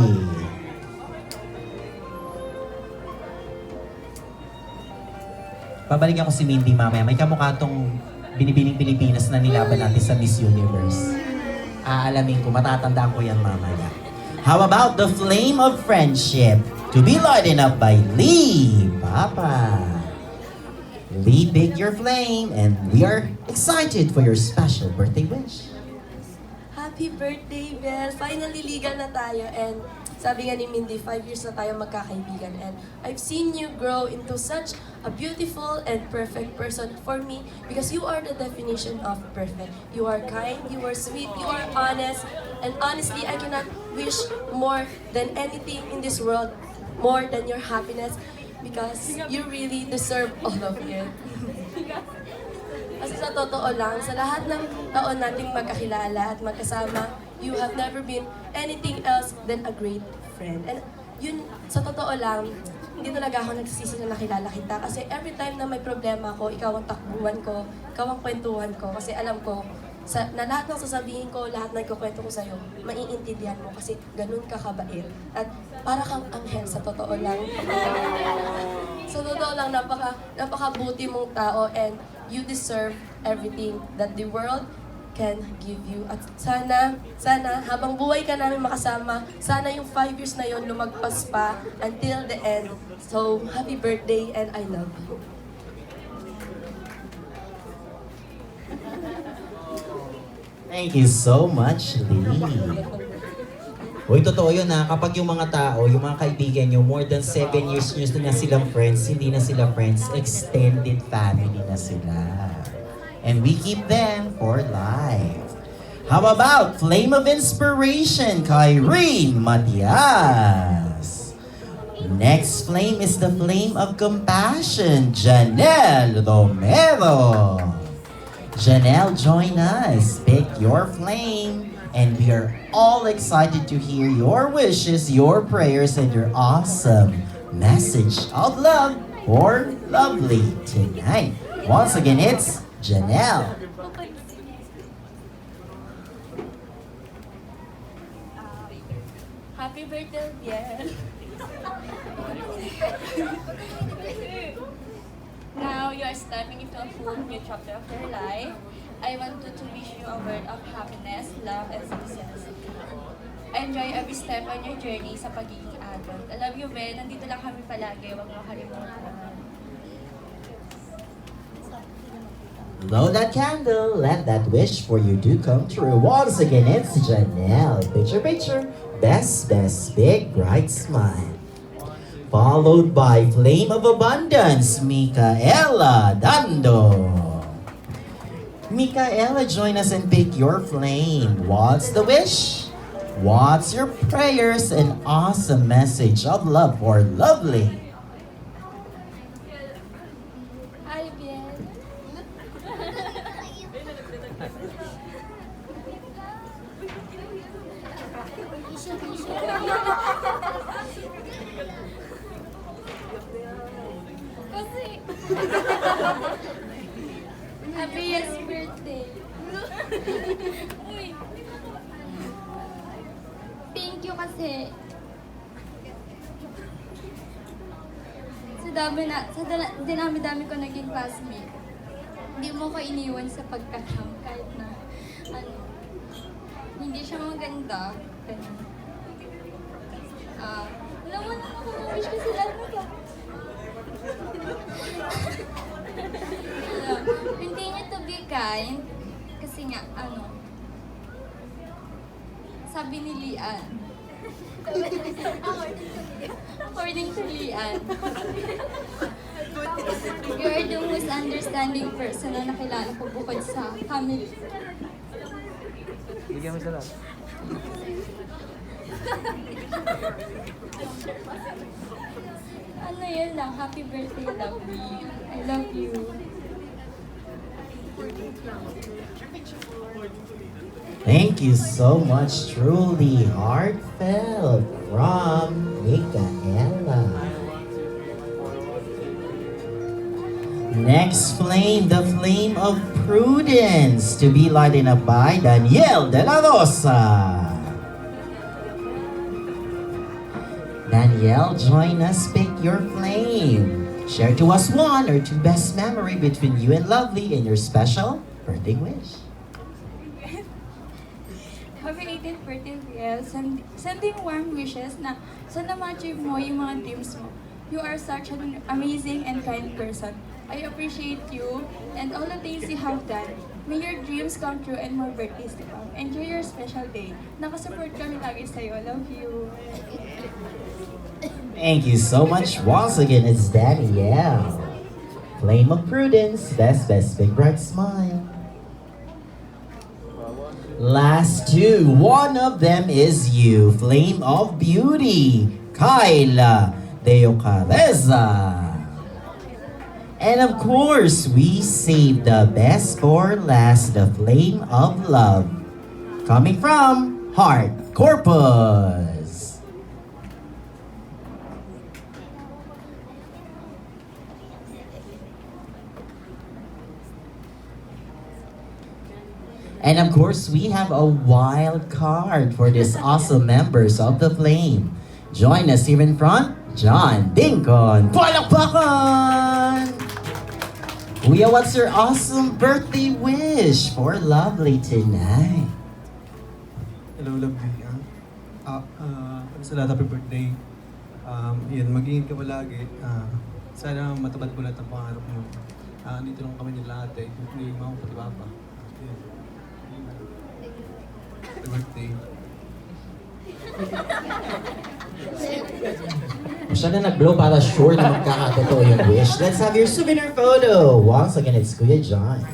S1: Babalikan ko si Mindy mamaya. May kamukha tong binibining Pilipinas na nilaban natin sa Miss Universe. Aalamin ko, matatandaan ko yan mamaya. How about the flame of friendship? To be lighted up by Lee Papa. Lee, pick your flame and we are excited for your special birthday wish.
S13: Happy birthday, Belle! Finally, legal na tayo and sabi nga ni Mindy, 5 years na tayo magkakaibigan and I've seen you grow into such a beautiful and perfect person for me because you are the definition of perfect. You are kind, you are sweet, you are honest, and honestly, I cannot wish more than anything in this world, more than your happiness because you really deserve all of it. Kasi sa totoo lang, sa lahat ng taon nating magkakilala at magkasama, you have never been anything else than a great friend. And yun, sa totoo lang, hindi talaga ako nagsisisi na nakilala kita. Kasi every time na may problema ko, ikaw ang takbuhan ko, ikaw ang kwentuhan ko. Kasi alam ko, na lahat ng sasabihin ko, lahat ng kukwento ko sa'yo, maiintindihan mo kasi ganun ka kabait. At para kang anghel sa totoo lang. Sa totoo lang, napakabuti mong tao and you deserve everything that the world can give you. At sana, habang buhay ka namin makasama, sana yung 5 years na yon lumagpas pa until the end. So, happy birthday and I love you.
S1: Thank you so much, Lee. Uy, totoo yun ha. Kapag yung mga tao, yung mga kaibigan nyo, more than 7 years nyo na silang friends, hindi na sila friends, extended family na sila. And we keep them for life. How about Flame of Inspiration, Kyrene Matias? Next flame is the Flame of Compassion, Janelle Romero. Janelle, join us. Pick your flame. And we are all excited to hear your wishes, your prayers, and your awesome message of love for Lovely tonight. Once again, it's Janelle.
S16: Happy birthday, Biel. Now you are stepping into a full new chapter of your life. I want to wish you a word of happiness, love, and success. Enjoy every step on your journey sa pagiging adult. I love you, Ben. Nandito lang kami palagi. Huwag mo kalimutan.
S1: Blow that candle, let that wish for you do come true. Once again, it's Janelle. Picture, picture. Best, big, bright smile. Followed by Flame of Abundance, Micaela Dando. Micaela, join us and pick your flame. What's the wish? What's your prayers and awesome message of love for Lovely?
S16: Hi, Biel. Kasi, happiest birthday. Uy. Thank you kasi sa dinami-dami ko naging classmate. Hindi mo ko iniwan sa pagkakam kahit na hindi siya maganda. Ganun. Alam mo na ako, wish ko sila ka. Continue to be kind kasi nga, sabi ni Lian. According to Lian, you are the most understanding person na nakilala ko bukod sa family.
S2: Bigyan mo sila.
S16: Yun lang. Happy birthday, Lovely. I love you.
S1: Thank you so much, truly heartfelt from Micaela. Next flame, the flame of prudence, to be lighted up by Danielle de la Rosa. Danielle, join us, pick your flame. Share to us one or two best memory between you and Lovely and your special birthday wish.
S16: Happy 18th birthday, Riel. Sending warm wishes na sana ma-achieve mo yung mga dreams mo. You are such an amazing and kind person. I appreciate you and all the things you have done. May your dreams come true and more birthdays to come. Enjoy your special day. Nakasupport kami lagi sa'yo. Love you.
S1: Thank you so much. Once again, it's Danielle. Flame of prudence, best, big bright smile. Last two, one of them is you. Flame of beauty, Kyla de Ocareza. And of course, we saved the best for last, the flame of love. Coming from Heart Corpus. And of course, we have a wild card for these awesome members of the Flame. Join us here in front, John Dincon. Palakpakan! Kuya, what's your awesome birthday wish for Lovely tonight?
S4: Hello, Lovely. Sa lahat, happy birthday. Yun, mag-iingat ka palagi. Sana matupad ko lahat ang pangarap mo. Dito lang kami nila ate. Hindi mo ako pati papa. Yun. Happy birthday.
S1: Siya na nag-blow para sure na magkakatotoo yung wish. Let's have your souvenir photo. Once again, it's Kuya John.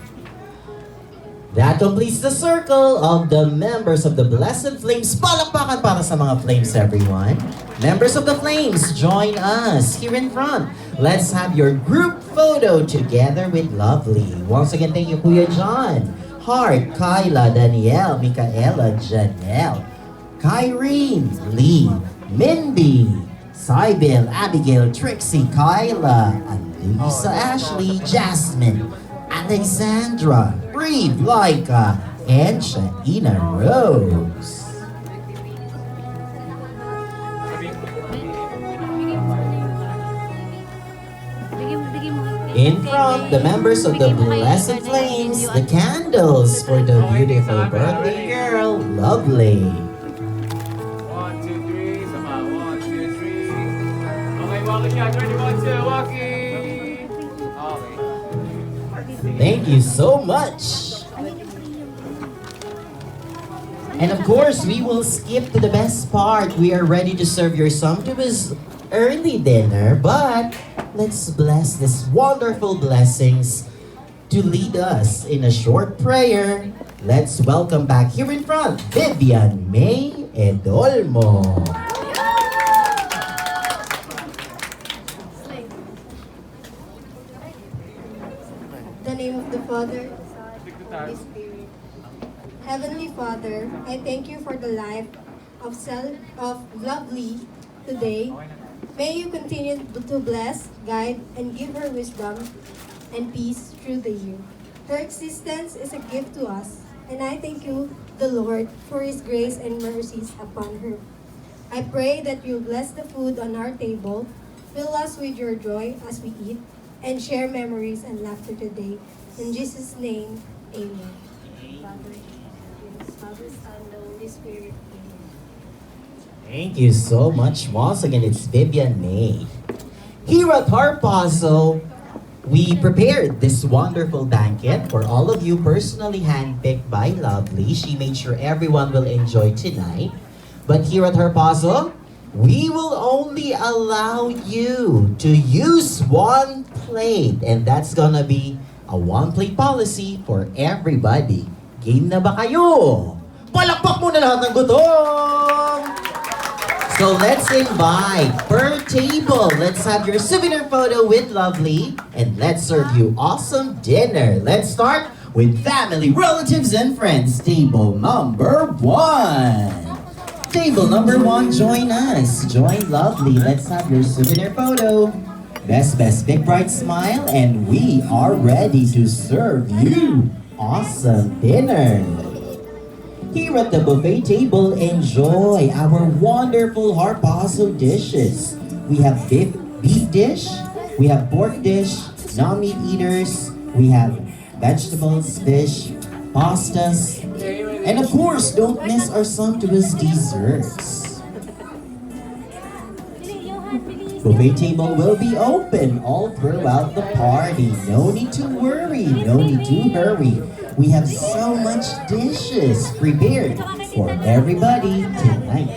S1: That completes the circle of the members of the Blessed Flames. Palakpakan para sa mga Flames, everyone. Members of the Flames, join us here in front. Let's have your group photo together with Lovely. Once again, thank you, Kuya John. Heart, Kyla, Danielle, Micaela, Janelle, Kyrene, Lee, Mindy, Sybil, Abigail, Trixie, Kyla, Alisa, Ashley, Jasmine, Alexandra, Bree, Laika, and Shaina Rose. In front, the members of the Blessed Flames, the candles for the beautiful birthday girl, Lovely.
S2: 1, 2, 3. Sama. 1, 2, 3. Okay, walking yan. Ready, 1, 2. Walking. Okay.
S1: Thank you so much. And of course, we will skip to the best part. We are ready to serve your sumptuous early dinner, but let's bless these wonderful blessings to lead us in a short prayer. Let's welcome back here in front, Vivian May Edolmo.
S17: In the name of the Father, Son, and Holy Spirit. Heavenly Father, I thank you for the life of Lovely today. May you continue to bless, guide, and give her wisdom and peace through the year. Her existence is a gift to us, and I thank you, the Lord, for His grace and mercies upon her. I pray that you bless the food on our table, fill us with your joy as we eat, and share memories and laughter today. In Jesus' name, amen. Father, Son, the Holy Spirit. Amen.
S1: Thank you so much. Once again, it's Vivian May. Here at Harpazo, we prepared this wonderful banquet for all of you, personally handpicked by Lovely. She made sure everyone will enjoy tonight. But here at Harpazo, we will only allow you to use one plate, and that's gonna be a one-plate policy for everybody. Game na ba kayo? Palakpak muna lahat ng gutom! So let's invite per table. Let's have your souvenir photo with Lovely, and let's serve you awesome dinner. Let's start with family, relatives, and friends. Table number 1. Table number 1, join us. Join Lovely. Let's have your souvenir photo. Best, big bright smile, and we are ready to serve you awesome dinner. Here at the buffet table, enjoy our wonderful Harpazo dishes. We have beef dish, we have pork dish, non-meat eaters, we have vegetables, fish, pastas, and of course, don't miss our sumptuous desserts. Buffet table will be open all throughout the party. No need to worry, no need to hurry. We have so much dishes prepared for everybody tonight.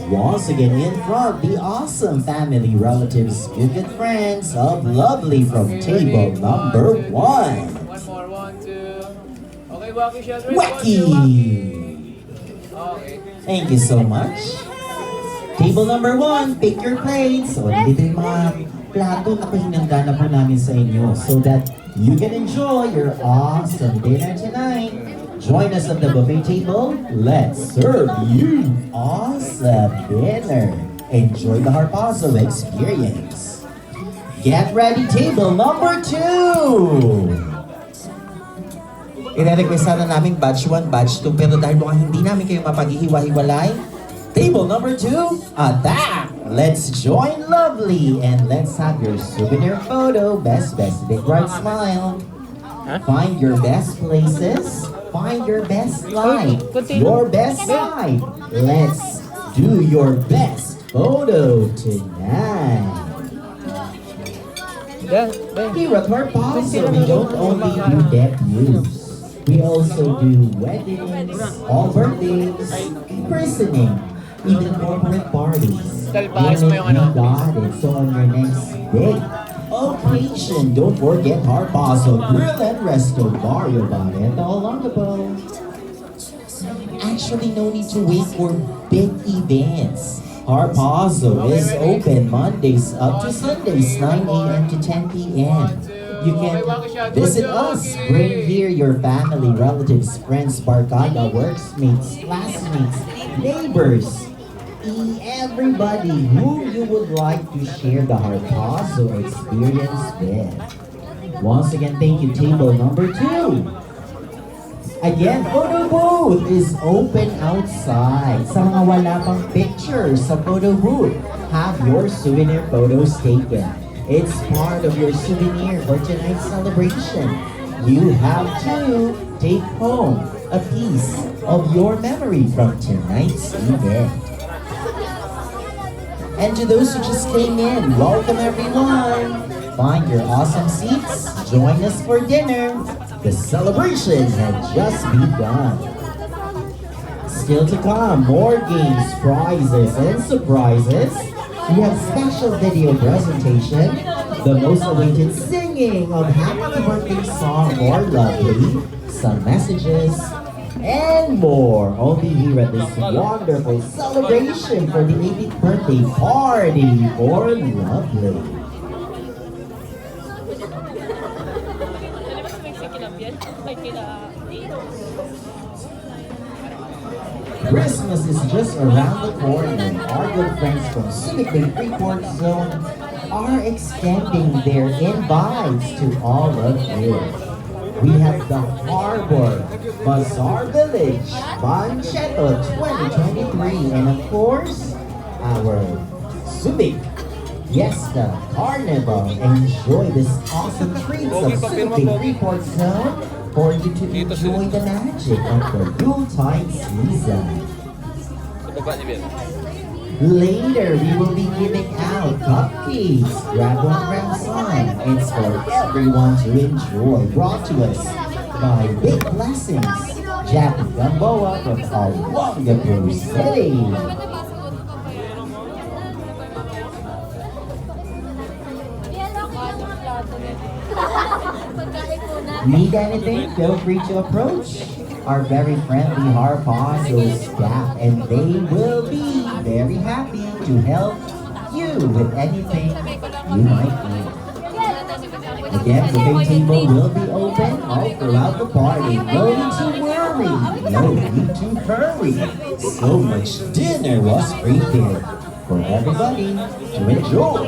S1: Once again in front, the awesome family, relatives, good friends of Lovely from table number 1.
S2: One more, 1, 2. Okay, Wacky shot.
S1: Wacky!
S2: Okay.
S1: Thank you so much. Table number 1, pick your plates. O, dito yung mga plato na pahinanda na po namin sa inyo so that you can enjoy your awesome dinner tonight. Join us at the buffet table. Let's serve you awesome dinner. Enjoy the Harpazo experience. Get ready, table number 2. Ire-request sana namin batch 1, batch 2, pero dahil mukhang hindi namin kayo mapaghihiwa-hiwalay, table number 2, attack! Let's join Lovely and let's have your souvenir photo. Best, big bright smile. Find your best places. Find your best light. Your best side. Let's do your best photo tonight. Here at Harpazo, we don't only do debuts. We also do weddings, all birthdays, christening, even corporate parties. And you got it. So on your next big occasion, don't forget Harpazo Grill and Resto Barrio Barreto Olongapo. Actually, no need to wait for big events. Harpazo is open Mondays up to Sundays, 9 a.m. to 10 p.m. You can visit us, bring here your family, relatives, friends, barkada, workmates, classmates, neighbors, everybody who you would like to share the Harpazo experience with. Once again, thank you, table number 2. Again, photo booth is open outside. Sa mga wala pang pictures sa photo booth, have your souvenir photos taken. It's part of your souvenir for tonight's celebration. You have to take home a piece of your memory from tonight's event. And to those who just came in, welcome everyone. Find your awesome seats, join us for dinner. The celebration had just begun. Still to come, more games, prizes, and surprises. We have special video presentation, the most awaited singing of Happy Birthday song for Lovely, some messages, and more. Only here at this wonderful celebration for the 80th birthday party for Lovely. Christmas is just around the corner. Our good friends from Civic Bay Freeport Zone are extending their invites to all of you. We have the Harbor Bazaar Village Bancheto 2023, and of course, our Subic Fiesta Carnival. Enjoy this awesome treats of Civic Bay Freeport Zone for you to enjoy the magic of the Yuletide season. Later, we will be giving out cupcakes. Grab one, grab some. It's for everyone to enjoy. Brought to us by Big Blessings, Jackie Gamboa from Olongapo City. Need anything? Feel free to approach our very friendly Harpazo staff, and they will be very happy to help you with anything you might need. Again, the big table will be open all throughout the party. No need to worry, no need to hurry. So much dinner was prepared for everybody to enjoy.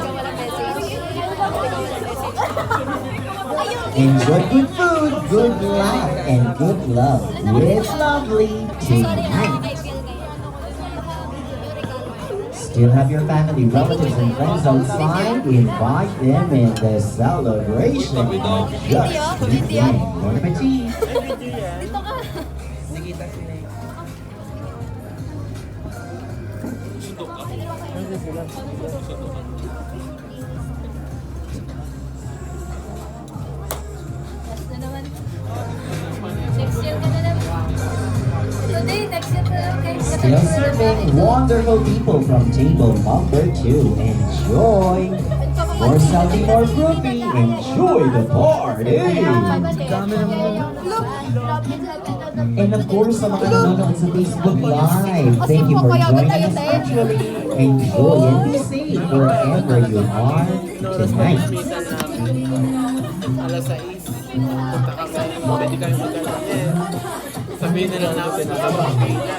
S1: Enjoy good food, good laugh, and good love with Lovely tonight. Still have your family, relatives, and friends outside? Invite them in the celebration of just beginning. Bon appetit! Still serving wonderful people from table number 2. Enjoy! More salty, more fruity. Enjoy the party! And of course, sa mga nanonood sa Facebook Live, thank you for joining us virtually. Enjoy and be safe wherever you are tonight.
S12: Alas 6, punta kami, pwede kami magkakasin. Sabihin nila natin na kabangay na.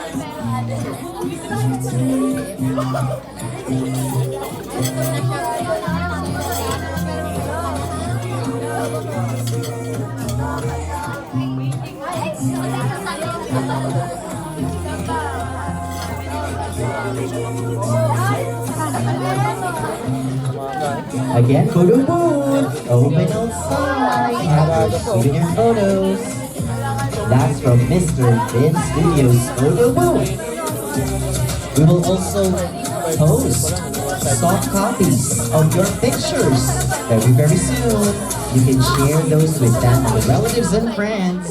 S1: Again, photo booth, open outside, have your souvenir photos. That's from Mr. Vin Studios photo booth. We will also post soft copies of your pictures very soon. You can share those with family, relatives, and friends.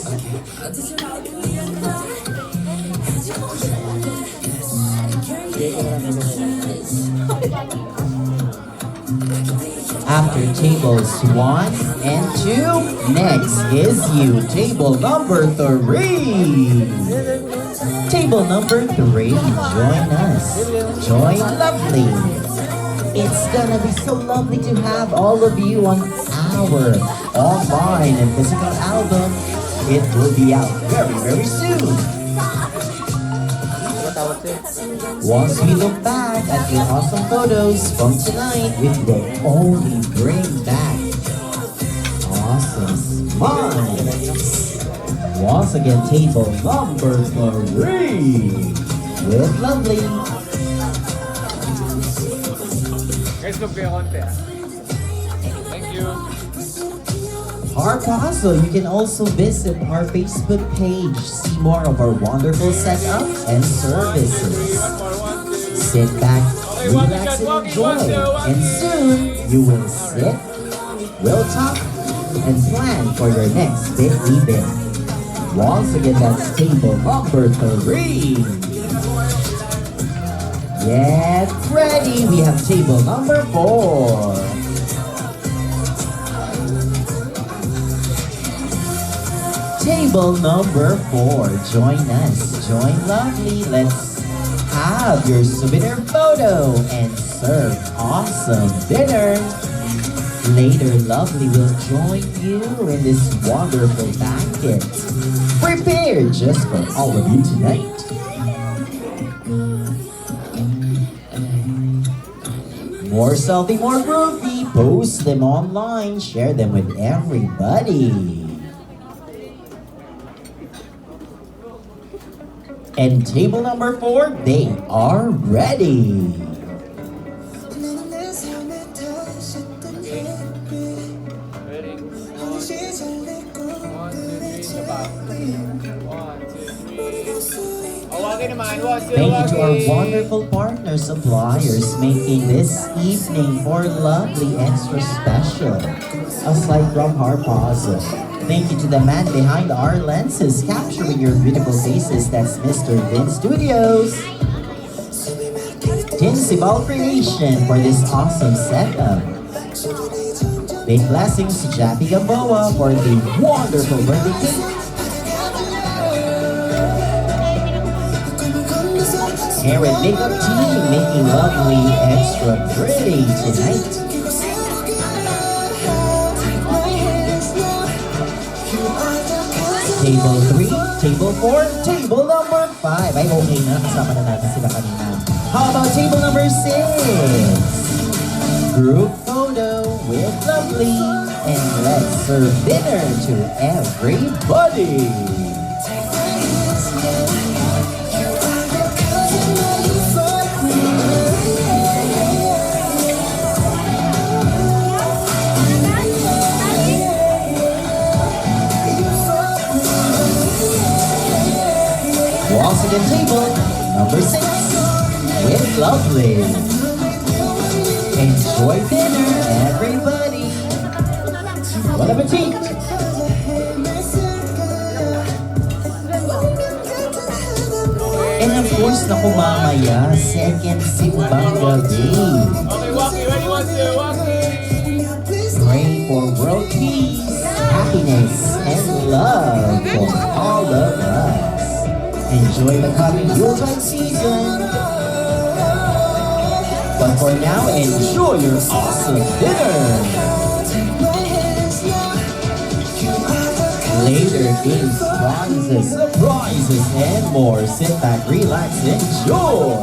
S1: After tables 1 and 2, next is you, table number 3. Table number 3, join us. Join Lovely. It's gonna be so lovely to have all of you on our online and physical album. It will be out very soon. Once we look back at your awesome photos from tonight, it will only bring back awesome smiles. Once again, table number 3 with Lovely.
S2: Guys, look kayo konti ah. Thank you.
S1: Harpazo, you can also visit our Facebook page, see more of our wonderful setups and services. Sit back, relax, and enjoy. And soon, you will sit We'll talk and plan for your next big event. Once again, that's table number 3. Get ready! We have table number 4. Table number 4. Join us. Join Lovely. Let's have your souvenir photo and serve awesome dinner. Later, Lovely will join you in this wonderful banquet prepared just for all of you tonight. More salty, more groovy. Post them online. Share them with everybody. And table number 4, they are ready.
S2: Ready? 1, 2, 3, sabah. 1, 2, 3. Awagin naman. 1, 2,
S1: Thank you to our
S2: awagin.
S1: wonderful partner suppliers making this evening more lovely extra special. Aside from Harpazo. Thank you to the man behind our lenses capturing your beautiful faces. That's Mr. Vin Studios. Tinsibal Creation for this awesome setup. Big blessings to Jappy Gamboa for the wonderful birthday cake. Hair and makeup team making lovely extra pretty tonight. Table 3, table 4, table number 5. Ay, okay na. Kasama na natin sila kanina. How about table number 6? Group photo with Lovely. And let's serve dinner to everybody. Once again, table number 6 with Lovely. Enjoy dinner, everybody. Bon appetit! And of course, naku mamaya, second simbang gabi.
S2: Okay, Waki. Ready? 1, 2, Waki.
S1: Pray for world peace, happiness, and love for all of us. Enjoy the coming Yuletide season. But for now, enjoy your awesome dinner. Later, games, prizes, surprises, and more. Sit back, relax, enjoy.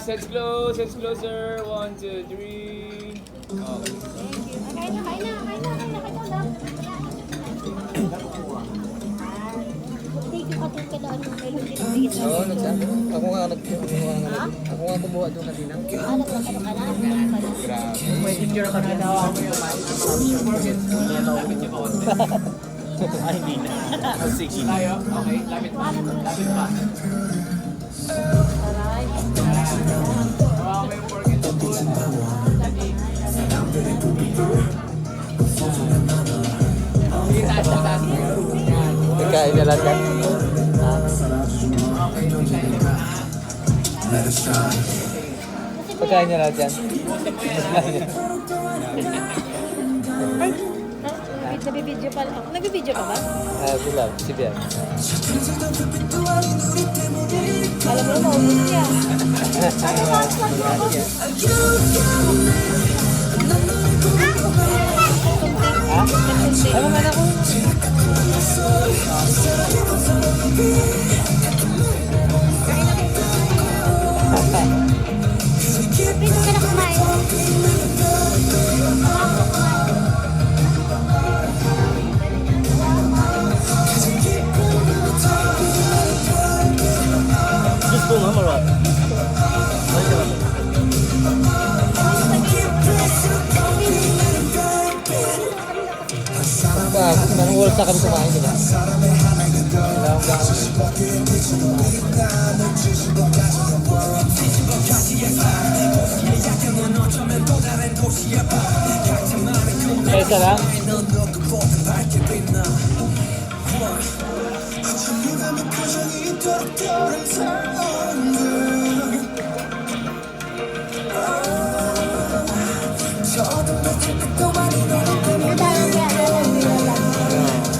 S2: Let's close. Let's closer. 1, 2, 3. Okay.
S16: Nag-chat ka doon kung may lugi na
S2: Oo, nagsabi. Ako nga kumuha doon kanina.
S16: nagkano ka na?
S2: Grabe. May picture ka na daw ako yung ay, hindi na. Sige. Tayo, okay. Lapit pa. Lapit pa. Pagkain niya lang yan. Pagkain niya lang yan.
S6: Nabibidyo pa lang. Nabibidyo ka ba?
S2: Sila, si Bian.
S6: Alam mo, maubos niya.
S2: Ano man ako?
S16: Pwede ka na kumain.
S2: Gusto nga, Marwa. Nang oras na kami kumain, diba? Isa lang?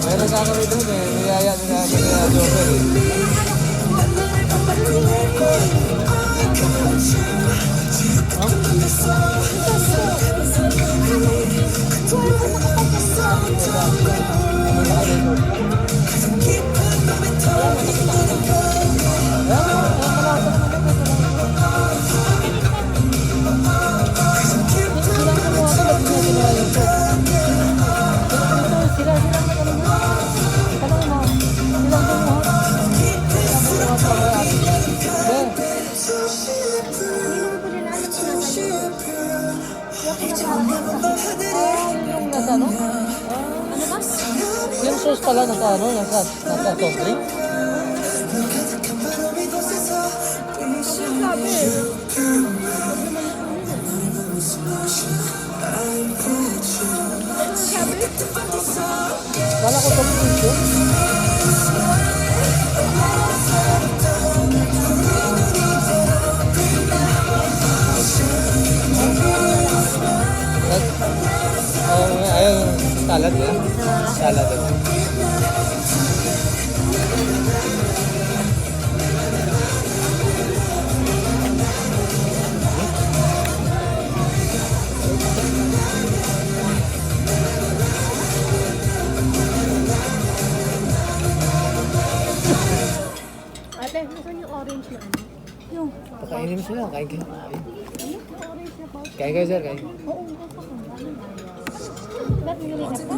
S2: Meron ka kami doon eh. Niyaya nila Joker eh. Yung nasa ano? Ano ba? Yung sauce pala nasa ano? Nasa soft drink? Wala ko soft drink yun. Ayun, salad ya? Salad ya?
S6: Ate, saan yung orange na ano? Yung.
S2: Pakainin mo sila, kain kayo.
S6: Orange na pouch.
S2: Kain kayo sir, kain.
S6: Oo, gusto ko. Ba't nilili ka pa?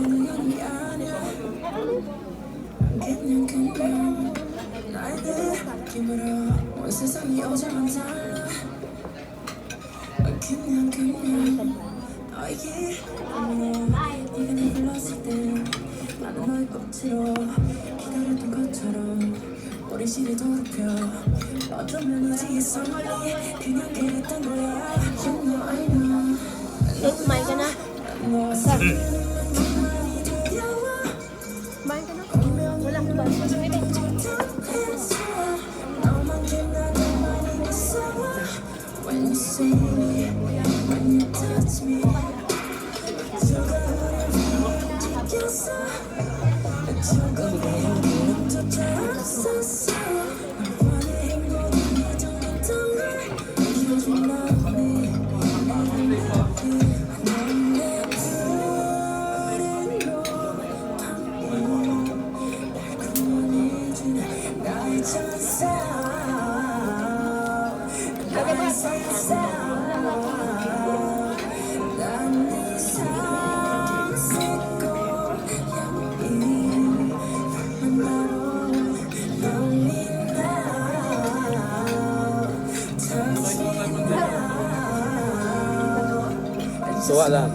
S16: Kumain ka na?
S6: Kumain ka na? Wala ko ba?
S2: Tuwa lang.